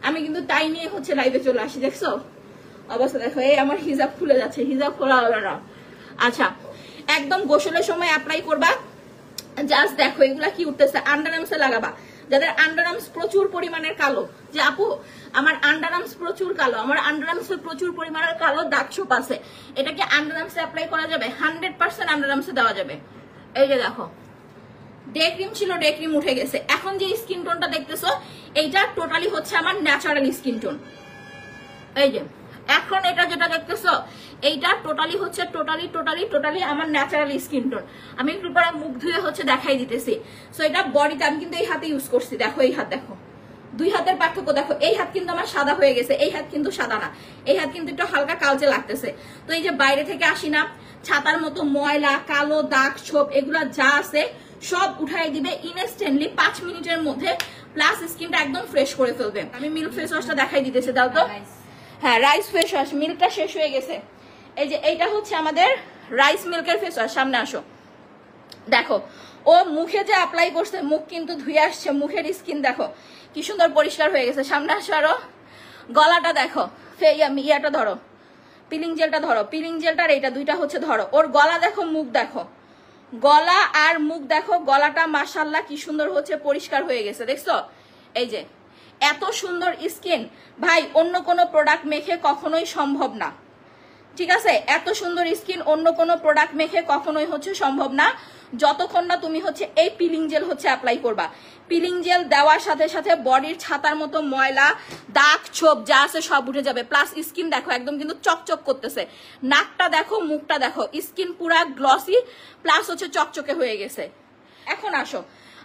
আমি কিন্তু তাই নিয়ে হচ্ছে লাইভে চলে আসি। দেখছো অবস্থা দেখো, এই আমার হিজাব খুলে যাচ্ছে, হিজাব খোলা হলো না। আচ্ছা একদম গোসলের সময় অ্যাপ্লাই করবা, জাস্ট দেখো এগুলা কি উঠতেছে, আন্ডার আর্মসে লাগাবা। যাদের আন্ডার আর্মস প্রচুর পরিমাণের কালো, যে আপু আমার আন্ডার আর্মস প্রচুর কালো, আমার আন্ডার আর্মসে প্রচুর পরিমাণের কালো দাগ ছোপ আছে, এটা কি আন্ডার আর্মসে অ্যাপ্লাই করা যাবে? 100% আন্ডার আর্মসে দেওয়া যাবে। এই যে দেখো ডে ক্রিম ছিল, ডে ক্রিম উঠে গেছে। এখন যে স্কিন টোনটা দেখতেছো, এইটা টোটালি হচ্ছে আমার ন্যাচারাল স্কিন টোন। এই যে এখন এটা যেটা দেখতেছো, এইটা টোটালি হচ্ছে টোটালি আমার ন্যাচারাল স্কিন টোন। আমি একটু পরে মুখ ধুয়ে হচ্ছে দেখাই দিতেছি। সো এটা বডিতে আমি কিন্তু এই হাতে ইউজ করছি, দেখো এই হাত দেখো, 2 হাতের পার্থক্য দেখো। এই হাত কিন্তু আমার সাদা হয়ে গেছে, এই হাত কিন্তু সাদা না, এই হাত কিন্তু একটু হালকা কালচে লাগতেছে। তো এই যে বাইরে থেকে আসি না, ছাতার মতো ময়লা কালো দাগ ছোপ এগুলা যা আছে সব উঠাই দিবে ইনস্ট্যান্টলি 5 মিনিটের মধ্যে, প্লাস স্কিনটা একদম ফ্রেশ করে ফেলবে। আমি মিল্ক ফেস ওয়াশটা দেখাই দিতেছে, দাও তো। হ্যাঁ রাইস ফেস ওয়াশ, মিল্কটা শেষ হয়ে গেছে। এই যে এইটা হচ্ছে আমাদের রাইস মিল্কের ফেস ওয়াশ। সামনে আসো, দেখো ও মুখে যে অ্যাপ্লাই করছে, মুখ কিন্তু ধুয়ে আসছে, মুখের স্কিন দেখো কি সুন্দর পরিষ্কার হয়ে গেছে। সামনে আসো আরো, গলাটা দেখো, ইয়াটা ধরো, পিলিং জেলটা ধরো, পিলিং জেলটার এইটা 2টা হচ্ছে ধরো। ওর গলা দেখো, মুখ দেখো, গলা আর মুখ দেখো, গলাটা মাশাআল্লাহ কি সুন্দর হচ্ছে পরিষ্কার হয়ে গেছে, দেখছো? এই যে এত সুন্দর স্কিন ভাই অন্য কোনো প্রোডাক্ট মেখে কখনোই সম্ভব না, ঠিক আছে? এত সুন্দর স্কিন অন্য কোনো প্রোডাক্ট মেখে কখনোই হচ্ছে সম্ভব না, যতক্ষণ না তুমি হচ্ছে এই পিলিং জেল হচ্ছে অ্যাপ্লাই করবা। পিলিং জেল দেওয়ার সাথে সাথে বডির ছাতার মতো ময়লা দাগ ছোপ যা আছে সব উঠে যাবে, প্লাস স্কিন দেখো একদম কিন্তু চকচক করতেছে, নাকটা দেখো, মুখটা দেখো, স্কিন পুরা গ্লসি প্লাস হচ্ছে চকচকে হয়ে গেছে। এখন আসো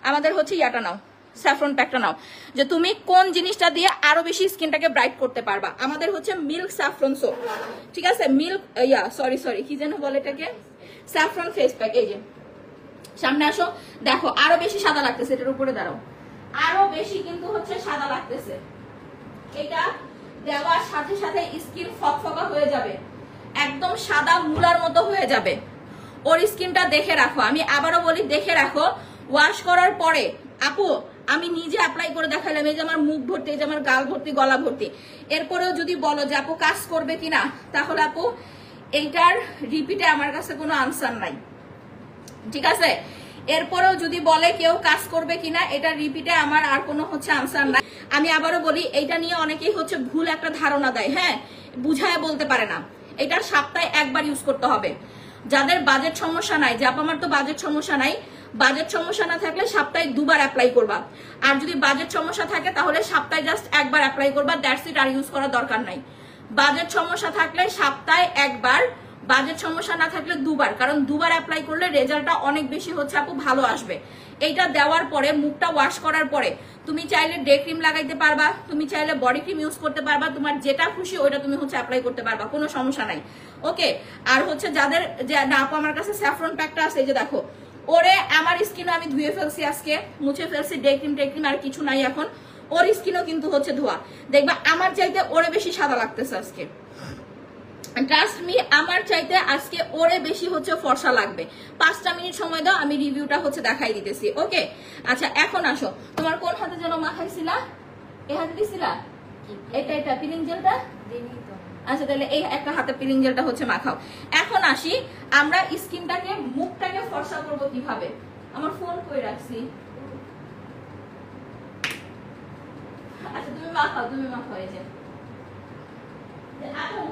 আমাদের হচ্ছে ইয়াটা নাও, স্যাফরন প্যাকটা নাও, যে তুমি কোন জিনিসটা দিয়ে আরো বেশি স্কিনটাকে ব্রাইট করতে পারবা। আমাদের হচ্ছে মিল্ক স্যাফরন সোপ, ঠিক আছে? মিল্ক সরি কি যেন বলে এটাকে, স্যাফরন ফেস প্যাক। এই যে সামনে আসো, দেখো আরো বেশি সাদা লাগতেছে, এটার উপরে দাঁড়াও, আরো বেশি কিন্তু হচ্ছে সাদা লাগতেছে। এটা দেওয়ার সাথে সাথে স্কিন ফকফকা হয়ে যাবে, একদম সাদা মুলার মতো হয়ে যাবে। ওর স্কিনটা দেখে রাখো, আমি আবারও বলি দেখে রাখো। ওয়াশ করার পরে আপু আমি নিজে অ্যাপ্লাই করে দেখালাম, এই যে আমার মুখ ভর্তি, এই যে আমার গাল ভর্তি, গলা ভর্তি, এরপরেও যদি বলো যে আপু কাজ করবে কিনা, তাহলে আপু এইটার রিপিটে আমার কাছে কোনো আনসার নাই, ঠিক আছে? এরপরেও যদি বলে কেউ কাজ করবে কিনা, এটা রিপিটে আমার আর কোনো হচ্ছে আনসার নাই। আমি আবারও বলি এইটা নিয়ে অনেকেই হচ্ছে ভুল একটা ধারণা দেয়, হ্যাঁ বুঝায় বলতে পারে না। এটা সপ্তাহে একবার ইউজ করতে হবে। যাদের বাজেট সমস্যা নাই, যে আমার তো বাজেট সমস্যা নাই, বাজেট সমস্যা না থাকলে সপ্তাহে 2বার অ্যাপ্লাই করবা। আর যদি বাজেট সমস্যা থাকে তাহলে সপ্তাহে জাস্ট একবার অ্যাপ্লাই করবা, দ্যাটস ইট, আর ইউজ করার দরকার নাই। বাজেট সমস্যা থাকলে সপ্তাহে একবার বাজেট সমস্যা না থাকলে দুবার, কারণ দুবার অ্যাপ্লাই করলে রেজাল্টটা অনেক বেশি হচ্ছে আপু ভালো আসবে। এইটা দেওয়ার পরে মুখটা ওয়াশ করার পরে তুমি চাইলে ডে ক্রিম লাগাইতে পারবা, তুমি চাইলে বডি ক্রিম ইউজ করতে পারবা, তোমার যেটা খুশি ওইটা তুমি হচ্ছে অ্যাপ্লাই করতে পারবা, কোনো সমস্যা নাই। ওকে, আর হচ্ছে যাদের যে না আপু আমার কাছে স্যাফরন প্যাকটা আছে, এই যে দেখো ওরে আমার স্কিনও আমি ধুয়ে ফেলছি, আজকে মুছে ফেলছি, ডে ক্রিম আর কিছু নাই এখন, ওর স্কিনও কিন্তু হচ্ছে ধোয়া, দেখবা আমার চাইতে ওরে বেশি সাদা লাগতেছে আজকে, ট্রাস্ট মি আমার চাইতে আজকে ওরে বেশি হচ্ছে ফর্সা লাগবে। 5টা মিনিট সময় দাও, আমি রিভিউটা হচ্ছে দেখাই দিতেছি। ওকে, আচ্ছা এখন আসো, তোমার কোন হাতে যেন মাখাইছিলা, এই হাতে দিছিলা, এটা পিলিং জেলটা, আচ্ছা তাহলে এই একটা হাতে পিলিং জেলটা হচ্ছে মাখাও। এখন আসি আমরা স্কিনটাকে মুখটাকে ফর্সা করব কিভাবে। আমার ফোন কই রাখছি, আচ্ছা তুমি মাখাও এই যে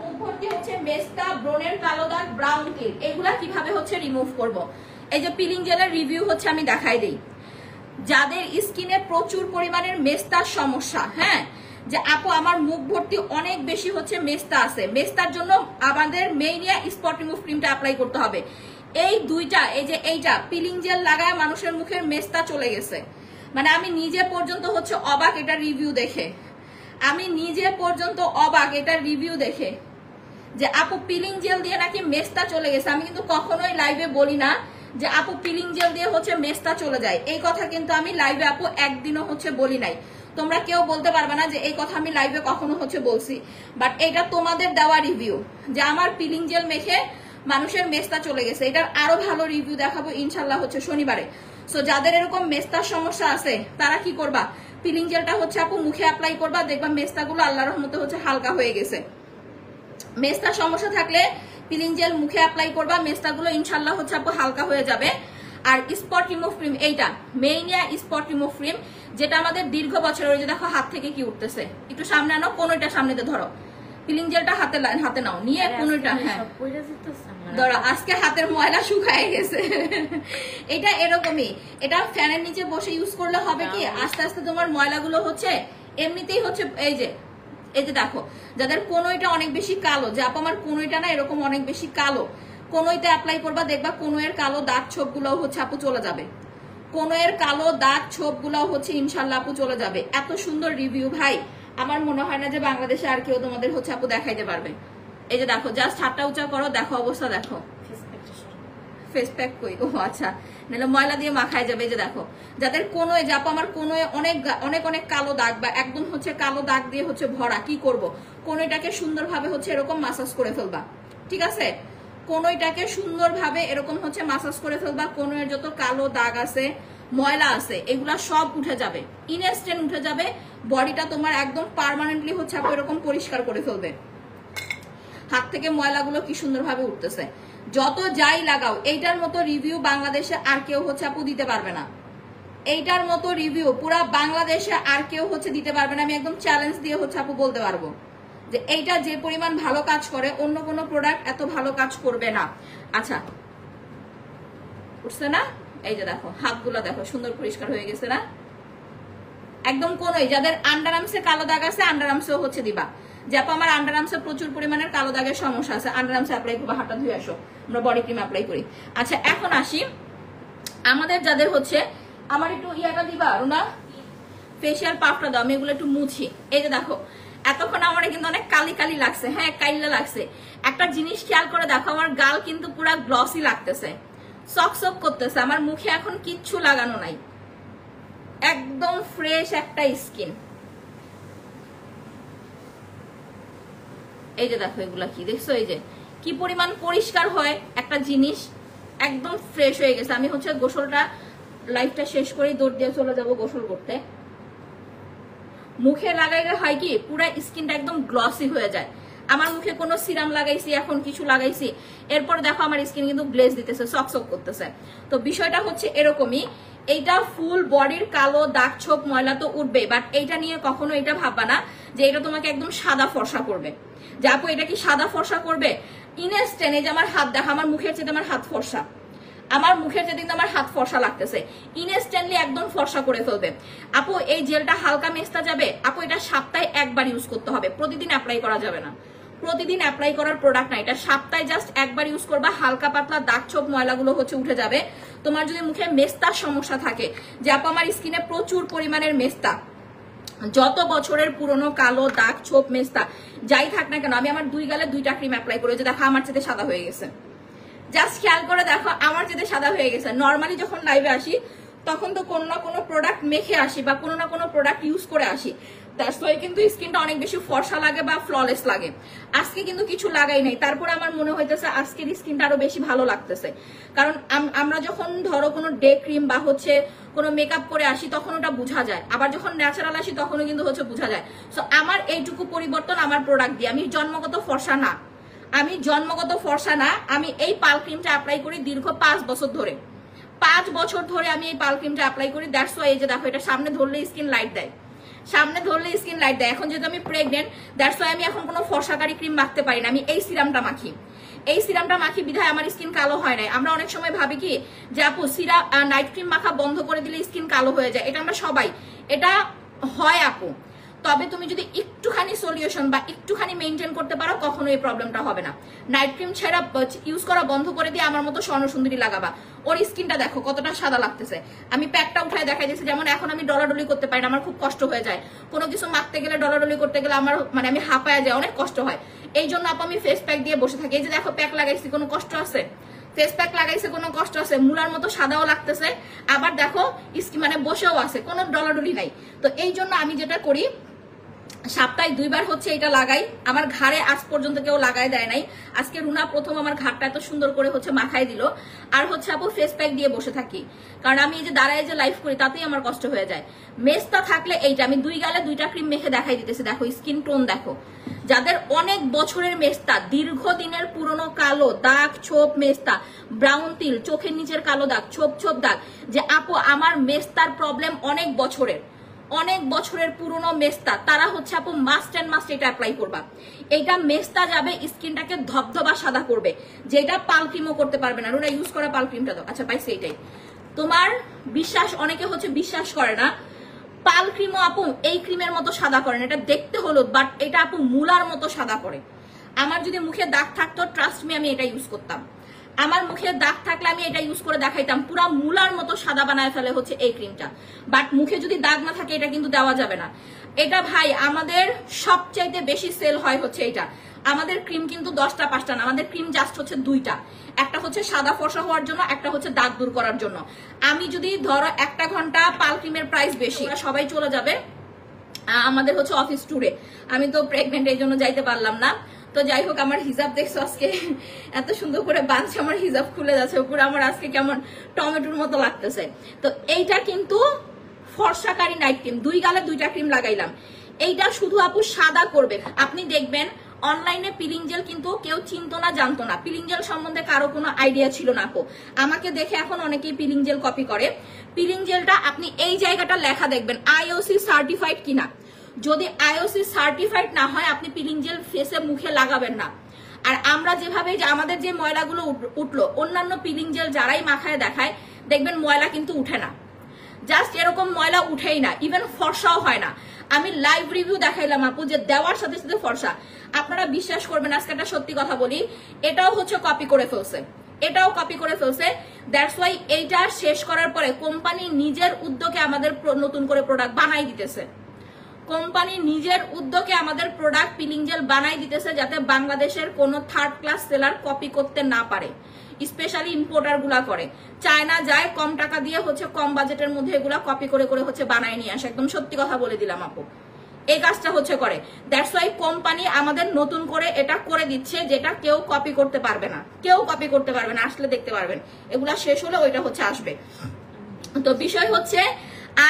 মুখ ভর্তি হচ্ছে মেস্তা, ব্রণের কালো দাগ, ব্রাউন তিল, এগুলা কিভাবে হচ্ছে রিমুভ করব। এই যে পিলিং জেলের রিভিউ হচ্ছে আমি দেখাই দেই। যাদের স্কিনে প্রচুর পরিমাণের মেস্তার সমস্যা, হ্যাঁ যে আপু আমার মুখ ভর্তি অনেক বেশি হচ্ছে মেস্তা আছে, মেস্তার জন্য আমাদের মেইনিয়া স্পট রিমুভ ক্রিমটা অ্যাপ্লাই করতে হবে। এই দুইটা, এই যে এইটা পিলিং জেল লাগায় মানুষের মুখের মেস্তা চলে গেছে, মানে আমি নিজে পর্যন্ত হচ্ছে অবাক এটা রিভিউ দেখে, আমি নিজে পর্যন্ত অবাক এটা রিভিউ দেখে যে আপু পিলিং জেল দিয়ে নাকি মেস্তা চলে গেছে। আমি কিন্তু কখনোই লাইভে বলি না যে আপু পিলিং জেল দিয়ে হচ্ছে মেস্তা চলে যায়, এই কথা কিন্তু আমি লাইভে আপু একদিনও হচ্ছে বলি নাই। তোমরা কেউ বলতে পারবে না যে এই কথা আমি লাইভে কখনো হচ্ছে বলছি, বাট এটা তোমাদের দেওয়া রিভিউ যে আমার পিলিং জেল মেখে মানুষের মেস্তা চলে গেছে। এটার আরো ভালো রিভিউ দেখাবো ইনশাল্লাহ হচ্ছে শনিবারে। সো যাদের এরকম মেস্তার সমস্যা আছে তারা কি করবা, পিলিং জেলটা হচ্ছে আপু মুখে অ্যাপ্লাই করবা, দেখবা মেস্তাগুলো আল্লাহর রহমতে হচ্ছে হালকা হয়ে গেছে। মেস্তার সমস্যা থাকলে পিলিং জেল মুখে অ্যাপ্লাই করবা, মেস্তাগুলো ইনশাল্লাহ হচ্ছে আপু হালকা হয়ে যাবে। আর স্পট রিমুভ ক্রিম, এইটা মেইনিয়া স্পট রিমুভ ক্রিম, যেটা আমাদের দীর্ঘ বছর, ওই যে দেখো হাত থেকে কি উঠতেছে, একটু সামনে আনো, কোনোটা সামনেতে ধরো, পিলিং জেলটা হাতে নাও, নিয়ে কোনোটা, হ্যাঁ ধরো, আজকে হাতের ময়লা শুকায় গেছে। এটা এরকমই, এটা ফ্যানের নিচে বসে ইউজ করলে হবে কি আস্তে আস্তে তোমার ময়লাগুলো হচ্ছে এমনিতেই হচ্ছে, এই যে দেখো যাদের কোনোটা অনেক বেশি কালো, যে আপু আমার কোনোটা না এরকম অনেক বেশি কালো, কোনোইতে অ্যাপ্লাই করবা, দেখবা কোনোয়ের কালো দাগ ছোপ গুলাও হচ্ছে আপু চলে যাবে, কোনোয়ের কালো দাগ ছোপ গুলাও হচ্ছে ইনশাল্লাহ আপু চলে যাবে। এত সুন্দর রিভিউ ভাই আমার মনে হয় না যে বাংলাদেশে আর কেউ তোমাদের হচ্ছে আপু দেখাইতে পারবে। এই যে দেখো, জাস্ট হাতটা উঁচা করো, দেখো অবস্থা দেখো, ফেস প্যাক কই, ও আচ্ছা নাহলে ময়লা দিয়ে মাখায় যাবে। এই যে দেখো যাদের কোনোয়, যে আপু আমার কোনোয় অনেক অনেক অনেক কালো দাগ বা একদম হচ্ছে কালো দাগ দিয়ে হচ্ছে ভরা, কি করব, কোনোটাকে সুন্দরভাবে হচ্ছে এরকম মাসাজ করে ফেলবা, ঠিক আছে, কোনোটাকে সুন্দরভাবে এরকম হচ্ছে মাসাজ করে ফেলবা, কোনোর যত কালো দাগ আছে ময়লা আছে এগুলা সব উঠে যাবে, ইনস্ট্যান্ট উঠে যাবে, বডিটা তোমার একদম পার্মানেন্টলি হচ্ছে আপু এরকম পরিষ্কার করে ফেলবে। হাত থেকে ময়লাগুলো কি সুন্দরভাবে উঠতেছে, যত যাই লাগাও এইটার মতো রিভিউ বাংলাদেশে আর কেউ হচ্ছে আপু দিতে পারবে না, এইটার মতো রিভিউ পুরা বাংলাদেশে আর কেউ হচ্ছে দিতে পারবে না। আমি একদম চ্যালেঞ্জ দিয়ে হচ্ছে আপু বলতে পারবো যে এইটা যে পরিমাণ ভালো কাজ করে অন্য কোনো প্রোডাক্ট এত ভালো কাজ করবে না। আচ্ছা উঠছে না, এই যে দেখো হাতগুলো দেখো সুন্দর পরিষ্কার হয়ে গেছে না, একদম কোনোই, যাদের আন্ডার আর্মসে কালো দাগ আছে আন্ডার আর্মসেও হচ্ছে দিবা, যে আপু আমার আন্ডার আর্মসে প্রচুর পরিমাণের কালো দাগের সমস্যা আছে, আন্ডার আর্মসে অ্যাপ্লাই করবো, হাতটা ধুয়ে আসো, আমরা বডি ক্রিম অ্যাপ্লাই করি। আচ্ছা এখন আসি আমাদের যাদের হচ্ছে, আমার একটু ইয়াটা দিবা রুনা, ফেসিয়াল পাফটা দাও, আমি এগুলো একটু মুছি। এই যে দেখো এতক্ষণ আমার কিন্তু অনেক কালি কালি লাগছে, হ্যাঁ কাইলা লাগছে, একটা জিনিস খেয়াল করে দেখো আমার গাল কিন্তু পুরা গ্লসি লাগতেছে, চকচক করতেছে, আমার মুখে এখন কিচ্ছু লাগানো নাই, একদম ফ্রেশ একটা স্কিন। এই যে দেখো এগুলা কি দেখছো, এই যে কি পরিমাণ পরিষ্কার হয় একটা জিনিস, একদম ফ্রেশ হয়ে গেছে। আমি হচ্ছে গোসলটা লাইফটা শেষ করেই দৌড় দিয়ে চলে যাবো গোসল করতে। মুখে লাগাইলে হয় কি পুরা স্কিনটা একদম গ্লসি হয়ে যায়। আমার মুখে কোনো সিরাম লাগাইছি, এখন কিছু লাগাইছি, এরপর দেখো আমার স্কিন কিন্তু গ্লেজ দিতেছে, চকচক করতেছে। তো বিষয়টা হচ্ছে এরকমই, এইটা ফুল বডির কালো দাগ ছোপ ময়লা তো উঠবে, বাট এইটা নিয়ে কখনো এটা ভাববা না যে এটা তোমাকে একদম সাদা ফর্সা করবে, যে আপু এটা কি সাদা ফর্সা করবে। ইনস্ট্যান্ট, এই যে আমার হাত দেখা, আমার মুখের চেয়ে আমার হাত ফর্সা, আমার মুখের যেদিন আমার হাত ফর্সা লাগতেছে, ইনস্ট্যান্টলি একদম ফর্সা করে ফেলবে। আপু এই জেলটা হালকা মেস্তা যাবে, আপু এটা সপ্তাহে একবার ইউজ করতে হবে, প্রতিদিন অ্যাপ্লাই করা যাবে না, প্রতিদিন অ্যাপ্লাই করার প্রোডাক্ট না, এটা সপ্তাহে জাস্ট একবার ইউজ করবা, হালকা পাতলা দাগ ছোপ ময়লাগুলো হচ্ছে উঠে যাবে। তোমার যদি মুখে মেস্তার সমস্যা থাকে, যে আপু আমার স্কিনে প্রচুর পরিমাণের মেস্তা, যত বছরের পুরনো কালো দাগ ছোপ মেস্তা যাই থাক না কেন, আমি আমার 2 গালে 2টা ক্রিম অ্যাপ্লাই করে, যে দেখো আমার চেতে সাদা হয়ে গেছে, জাস্ট খেয়াল করে দেখো আমার চেতে সাদা হয়ে গেছে। নর্মালি যখন লাইভে আসি তখন তো কোনো না কোনো প্রোডাক্ট মেখে আসি বা কোনো না কোনো প্রোডাক্ট ইউজ করে আসি, দ্যাটস ওয়াই কিন্তু স্কিনটা অনেক বেশি ফর্সা লাগে বা ফ্ললেস লাগে। আজকে কিন্তু কিছু লাগাই নাই, তারপরে আমার মনে হইতেছে আজকের স্কিনটা আরো বেশি ভালো লাগতেছে, কারণ আমরা যখন ধরো কোনো ডে ক্রিম বা হচ্ছে কোনো মেকআপ করে আসি তখন ওটা বোঝা যায়, আবার যখন ন্যাচারাল আসি তখনও কিন্তু হচ্ছে বোঝা যায়। সো আমার এইটুকু পরিবর্তন আমার প্রোডাক্ট দিয়ে। আমি জন্মগত ফর্সা না, আমি এই পাল ক্রিমটা অ্যাপ্লাই করি দীর্ঘ 5 বছর ধরে, 5 বছর ধরে আমি এই পাল ক্রিমটা অ্যাপ্লাই করি। দ্যাটস ওয়াই এই যে দেখো এটা সামনে ধরলে স্কিন লাইট দেয়, এখন যেহেতু আমি প্রেগনেন্ট, দ্যাটস ওয়াই আমি এখন কোনো ফর্সাকারী ক্রিম মাখতে পারি না, আমি এই সিরামটা মাখি বিধায় আমার স্কিন কালো হয় নাই। আমরা অনেক সময় ভাবি কি যে আপু নাইট ক্রিম মাখা বন্ধ করে দিলে স্কিন কালো হয়ে যায়, এটা আমরা সবাই, এটা হয় আপু, তবে তুমি যদি একটুখানি সলিউশন বা একটুখানি মেনটেন করতে পারো কখনো এই প্রবলেমটা হবে না। নাইট ক্রিম ছেড়া ইউজ করা বন্ধ করে দিয়ে আমার মতো স্বর্ণসুন্দরী লাগাবা, ওর স্কিনটা দেখো কতটা সাদা লাগতেছে। আমি প্যাকটা উঠায় দেখাই দিয়েছি, যেমন এখন আমি ডলাডলি করতে পারি না, আমার খুব কষ্ট হয়ে যায়, কোনো কিছু মাখতে গেলে ডলাডলি করতে গেলে আমার মানে আমি হাঁপায়া যায়, অনেক কষ্ট হয়। এই জন্য আপু আমি ফেস প্যাক দিয়ে বসে থাকি। এই যে দেখো প্যাক লাগাইছি, কোনো কষ্ট আছে? ফেস প্যাক লাগাইছে, কোনো কষ্ট আছে? মুলার মতো সাদাও লাগতেছে, আবার দেখো মানে বসেও আছে, কোনো ডলাডলি নাই। তো এই জন্য আমি যেটা করি, সপ্তাহে 2 বার হচ্ছে এটা লাগাই। আমার ঘাড়ে আজ পর্যন্ত কেউ লাগাই দেয় নাই, আজকে রুনা প্রথম আমার ঘাড়টা এত সুন্দর করে হচ্ছে মাখাই দিল। আর হচ্ছে আপু ফেস প্যাক দিয়ে বসে থাকি, কারণ আমি এই যে দাঁড়ায় যে লাইভ করি তাতেই আমার কষ্ট হয়ে যায়। মেস্তা থাকলে এইটা আমি 2 গালে 2টা ক্রিম মেখে দেখাই দিতেছি, দেখো স্কিন টোন দেখো। যাদের অনেক বছরের মেস্তা, দীর্ঘদিনের পুরনো কালো দাগ ছোপ মেস্তা, ব্রাউন তিল, চোখের নিচের কালো দাগ ছোপ ছোপ দাগ, যে আপু আমার মেস্তার প্রবলেম অনেক বছরের পুরনো মেস্তা, তারা হচ্ছে আপু মাস্ট এন্ড মাস্ট এটা অ্যাপ্লাই করবা। এইটা মেস্তা যাবে, স্কিনটাকে ধবধবা সাদা করবে, যেটা পাল ক্রিমও করতে পারবে না। ওরা ইউজ করা পাল ক্রিমটা তো আচ্ছা পাইছে, এইটাই তোমার বিশ্বাস, অনেকে হচ্ছে বিশ্বাস করে না, পাল ক্রিমও আপু এই ক্রিমের মতো সাদা করে না, এটা দেখতে হলুদ বাট এটা আপু মুলার মতো সাদা করে। আমার যদি মুখে দাগ থাকতো ট্রাস্ট মি আমি এটা ইউজ করতাম, আমার মুখে দাগ থাকলে আমি এটা ইউজ করে দেখাইতাম, পুরা মুলার মতো সাদা বানায় ফেলে হচ্ছে এই ক্রিমটা। বাট মুখে যদি দাগ না থাকে এটা কিন্তু দেওয়া যাবে না। এটা ভাই আমাদের সবচাইতে বেশি সেল হয় হচ্ছে এটা। আমাদের ক্রিম কিন্তু 10টা 5টা না, আমাদের ক্রিম জাস্ট হচ্ছে 2টা, একটা হচ্ছে সাদা ফর্সা হওয়ার জন্য, একটা হচ্ছে দাগ দূর করার জন্য। আমি যদি ধরো 1 ঘন্টা পাল ক্রিমের প্রাইস বেশি, সবাই চলে যাবে আমাদের হচ্ছে অফিস ট্যুরে, আমি তো প্রেগনেন্ট এই জন্য যাইতে পারলাম না। তো যাই হোক, আমার হিজাব দেখছো আজকে এত সুন্দর করে বাঁধছে, আমার হিজাব খুলে যাচ্ছে উপরে, আমার আজকে কেমন টমেটোর মতো লাগতেছে। তো এইটা কিন্তু ফর্সাকারী নাইট ক্রিম, 2 গালে 2টা ক্রিম লাগাইলাম, এইটা শুধু আপু সাদা করবে। আপনি দেখবেন অনলাইনে পিলিং জেল কিন্তু কেউ চিনতো না, জানতো না, পিলিং জেল সম্বন্ধে কারো কোনো আইডিয়া ছিল না আপু। আমাকে দেখে এখন অনেকেই পিলিং জেল কপি করে। পিলিং জেলটা আপনি এই জায়গাটা লেখা দেখবেন আইওসি সার্টিফাইড কিনা, যদি আইওসি সার্টিফাইড না হয় আপনি পিলিং জেল ফেসে মুখে লাগাবেন না। আর আমরা যেভাবে যে আমাদের যে ময়লাগুলো উঠলো, অন্যান্য পিলিং জেল যারাই মাখায় দেখায় দেখবেন ময়লা কিন্তু উঠে না, জাস্ট এরকম ময়লা উঠেই না, ইভেন ফর্সাও হয় না। আমি লাইভ রিভিউ দেখাইলাম আপু যে দেওয়ার সাথে সাথে ফর্সা, আপনারা বিশ্বাস করবেন আজকে একটা সত্যি কথা বলি, এটাও হচ্ছে কপি করে ফেলছে, দ্যাটস ওয়াই এইটা শেষ করার পরে কোম্পানি নিজের উদ্যোগে আমাদের নতুন করে প্রোডাক্ট বানাই দিতেছে, পিলিং জেল বানাই দিতেছে, যাতে বাংলাদেশের কোনো 3rd ক্লাস সেলার কপি করতে না পারে। স্পেশালি ইম্পোর্টার গুলা করে, চায়না যায় কম টাকা দিয়ে হচ্ছে কম বাজেটের মধ্যে এগুলা কপি করে করে হচ্ছে বানায় নিয়ে আসে। একদম সত্যি কথা বলে দিলাম আপু, এই কাজটা হচ্ছে করে। দ্যাটস ওয়াই কোম্পানি আমাদের নতুন করে এটা করে দিচ্ছে, যেটা কেউ কপি করতে পারবে না, আসলে দেখতে পারবেন, এগুলা শেষ হলে ওইটা হচ্ছে আসবে। তো বিষয় হচ্ছে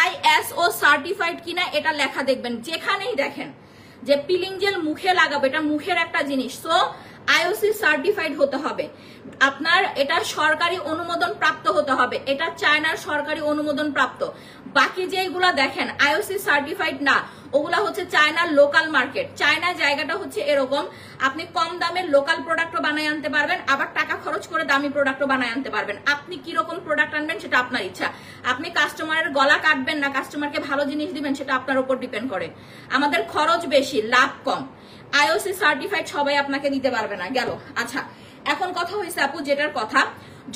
ISO সার্টিফাইড কিনা এটা লেখা দেখবেন, যেখানেই দেখেন যে পিলিং জেল মুখে লাগাবে, এটা মুখের একটা জিনিস, সো আইওসি সার্টিফাইড হতে হবে আপনার, এটা সরকারি অনুমোদন প্রাপ্ত হতে হবে, এটা চায়নার সরকারি অনুমোদন প্রাপ্ত। বাকি যেগুলা দেখেন আইওসি সার্টিফাইড না, ওগুলা হচ্ছে চায়নার লোকাল মার্কেট। চায়নার জায়গাটা হচ্ছে এরকম, আপনি কম দামের লোকাল প্রোডাক্টও বানায় আনতে পারবেন, আবার টাকা খরচ করে দামি প্রোডাক্টও বানায় আনতে পারবেন। আপনি কিরকম প্রোডাক্ট আনবেন সেটা আপনার ইচ্ছা। আপনি কাস্টমারের গলা কাটবেন না কাস্টমারকে ভালো জিনিস দিবেন সেটা আপনার উপর ডিপেন্ড করে। আমাদের খরচ বেশি, লাভ কম। আইওসি সার্টিফাইড সবাই আপনাকে দিতে পারবে না। গেল। আচ্ছা, এখন কথা হয়েছে আপু যেটার কথা,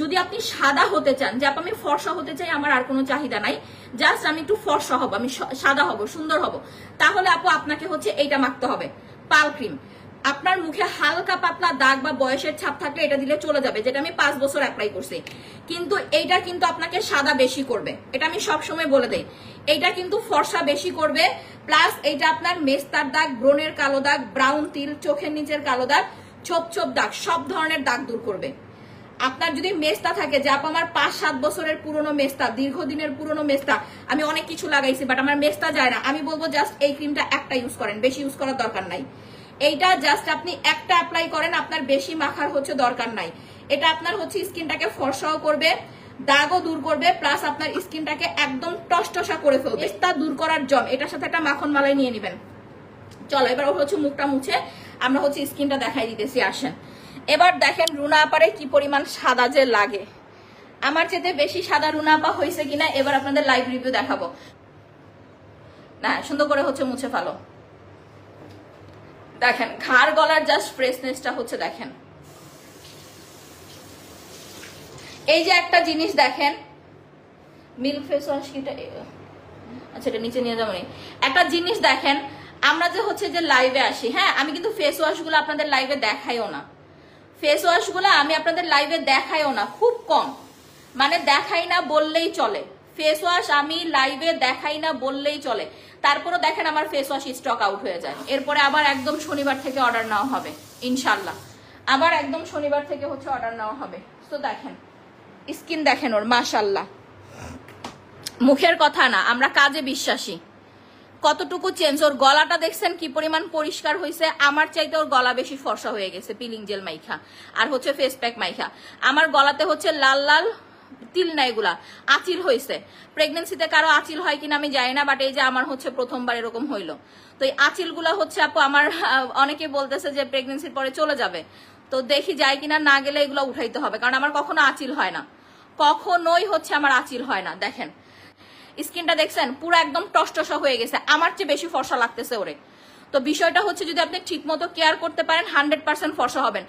যদি আপনি সাদা হতে চান, যে আপু আমি ফর্সা হতে চাই, আমার আর কোনো চাহিদা নাই, জাস্ট আমি একটু ফর্সা হব, আমি সাদা হব, সুন্দর হব, তাহলে আপু আপনাকে হচ্ছে এইটা মাখতে হবে, পাল ক্রিম। আপনার মুখে হালকা পাতলা দাগ বা বয়সের ছাপ থাকলে এটা দিলে চলে যাবে, যেটা আমি 5 বছর অ্যাপ্লাই করছি। কিন্তু এইটা কিন্তু আপনাকে সাদা বেশি করবে, এটা আমি সবসময় বলে দেই। এইটা কিন্তু ফর্সা বেশি করবে, প্লাস এইটা আপনার মেস্তার দাগ, ব্রণের কালো দাগ, ব্রাউন তিল, চোখের নিচের কালো দাগ, ছোপ ছোপ দাগ, সব ধরনের দাগ দূর করবে। আপনার যদি মেস্তা থাকে, যে আপু আমার 5-7 বছরের পুরনো মেস্তা, দীর্ঘদিনের পুরনো মেস্তা, আমি অনেক কিছু লাগাইছি বাট আমার মেস্তা যায় না, আমি বলবো জাস্ট এই ক্রিমটা একটা ইউজ করেন, বেশি ইউজ করার দরকার নাই। এইটা জাস্ট আপনি একটা অ্যাপ্লাই করেন, আপনার বেশি মাখার হচ্ছে দরকার নাই। এটা আপনার হচ্ছে স্কিনটাকে ফর্সাও করবে, দাগও দূর করবে, প্লাস আপনার স্কিনটাকে একদম টসটসা করে ফেলবে। মেস্তা দূর করার জম, এটার সাথে একটা মাখন মালাই নিয়ে নেবেন। চলো এবার হচ্ছে মুখটা মুছে আমরা হচ্ছে স্কিনটা দেখাই দিতেছি। আসেন এবার দেখেন রুনা আপারে কি পরিমাণ সাদা যে লাগে। আমার চেয়ে বেশি সাদা রুনা আপা হয়েছে কিনা এবার আপনাদের লাইভ রিভিউ দেখাবো। না সুন্দর করে হচ্ছে মুছে ফেলো। দেখেন ঘাড় গলার জাস্ট ফ্রেশনেসটা হচ্ছে দেখেন। এই যে একটা জিনিস দেখেন, মিল্ক ফেস ওয়াশ কিটা, আচ্ছা এটা নিচে নিয়ে যাবো। একটা জিনিস দেখেন, আমরা যে হচ্ছে যে লাইভে আসি, হ্যাঁ আমি কিন্তু ফেস ওয়াশ গুলো আপনাদের লাইভে দেখাইও না, ফেস ওয়াশ গুলো আমি আপনাদের লাইভে দেখাইও না, খুব কম, মানে দেখাই না বললেই চলে। ফেস ওয়াশ আমি লাইভে দেখাই না বললেই চলে, তারপরও দেখেন আমার ফেস ওয়াশ স্টক আউট হয়ে যায়। এরপরে আবার একদম শনিবার থেকে অর্ডার নেওয়া হবে ইনশাল্লাহ, আবার একদম শনিবার থেকে হচ্ছে অর্ডার নেওয়া হবে। তো দেখেন স্কিন দেখেন ওর, মাশাল্লাহ। মুখের কথা না, আমরা কাজে বিশ্বাসী। কতটুকু চেঞ্জ, ওর গলাটা দেখছেন কি পরিমাণ পরিষ্কার হয়েছে, আমার চাইতে ওর গলা বেশি ফর্সা হয়ে গেছে পিলিং জেল মাইখা আর হচ্ছে ফেস প্যাক মাইখা। আমার গলাতে হচ্ছে লাল লাল তিল না, এগুলা আঁচিল হয়েছে। প্রেগনেন্সিতে কারো আঁচিল হয় কিনা আমি জানি না, বাট এই যে আমার হচ্ছে প্রথমবার এরকম হইলো। তো এই আঁচিল গুলা হচ্ছে আপু আমার অনেকে বলতেছে যে প্রেগনেন্সির পরে চলে যাবে, তো দেখি যায় কিনা, না গেলে এগুলো উঠাইতে হবে, কারণ আমার কখনো আঁচিল হয় না, কখনোই হচ্ছে আমার আঁচিল হয় না। দেখেন স্কিনটা দেখছেন পুরো একদম টসটসা হয়ে গেছে, আমার চেয়ে বেশি ফর্সা লাগতেছে ওরে। তো বিষয়টা হচ্ছে যদি আপনি ঠিক মতো কেয়ার করতে পারেন 100% ফর্সা হবেন।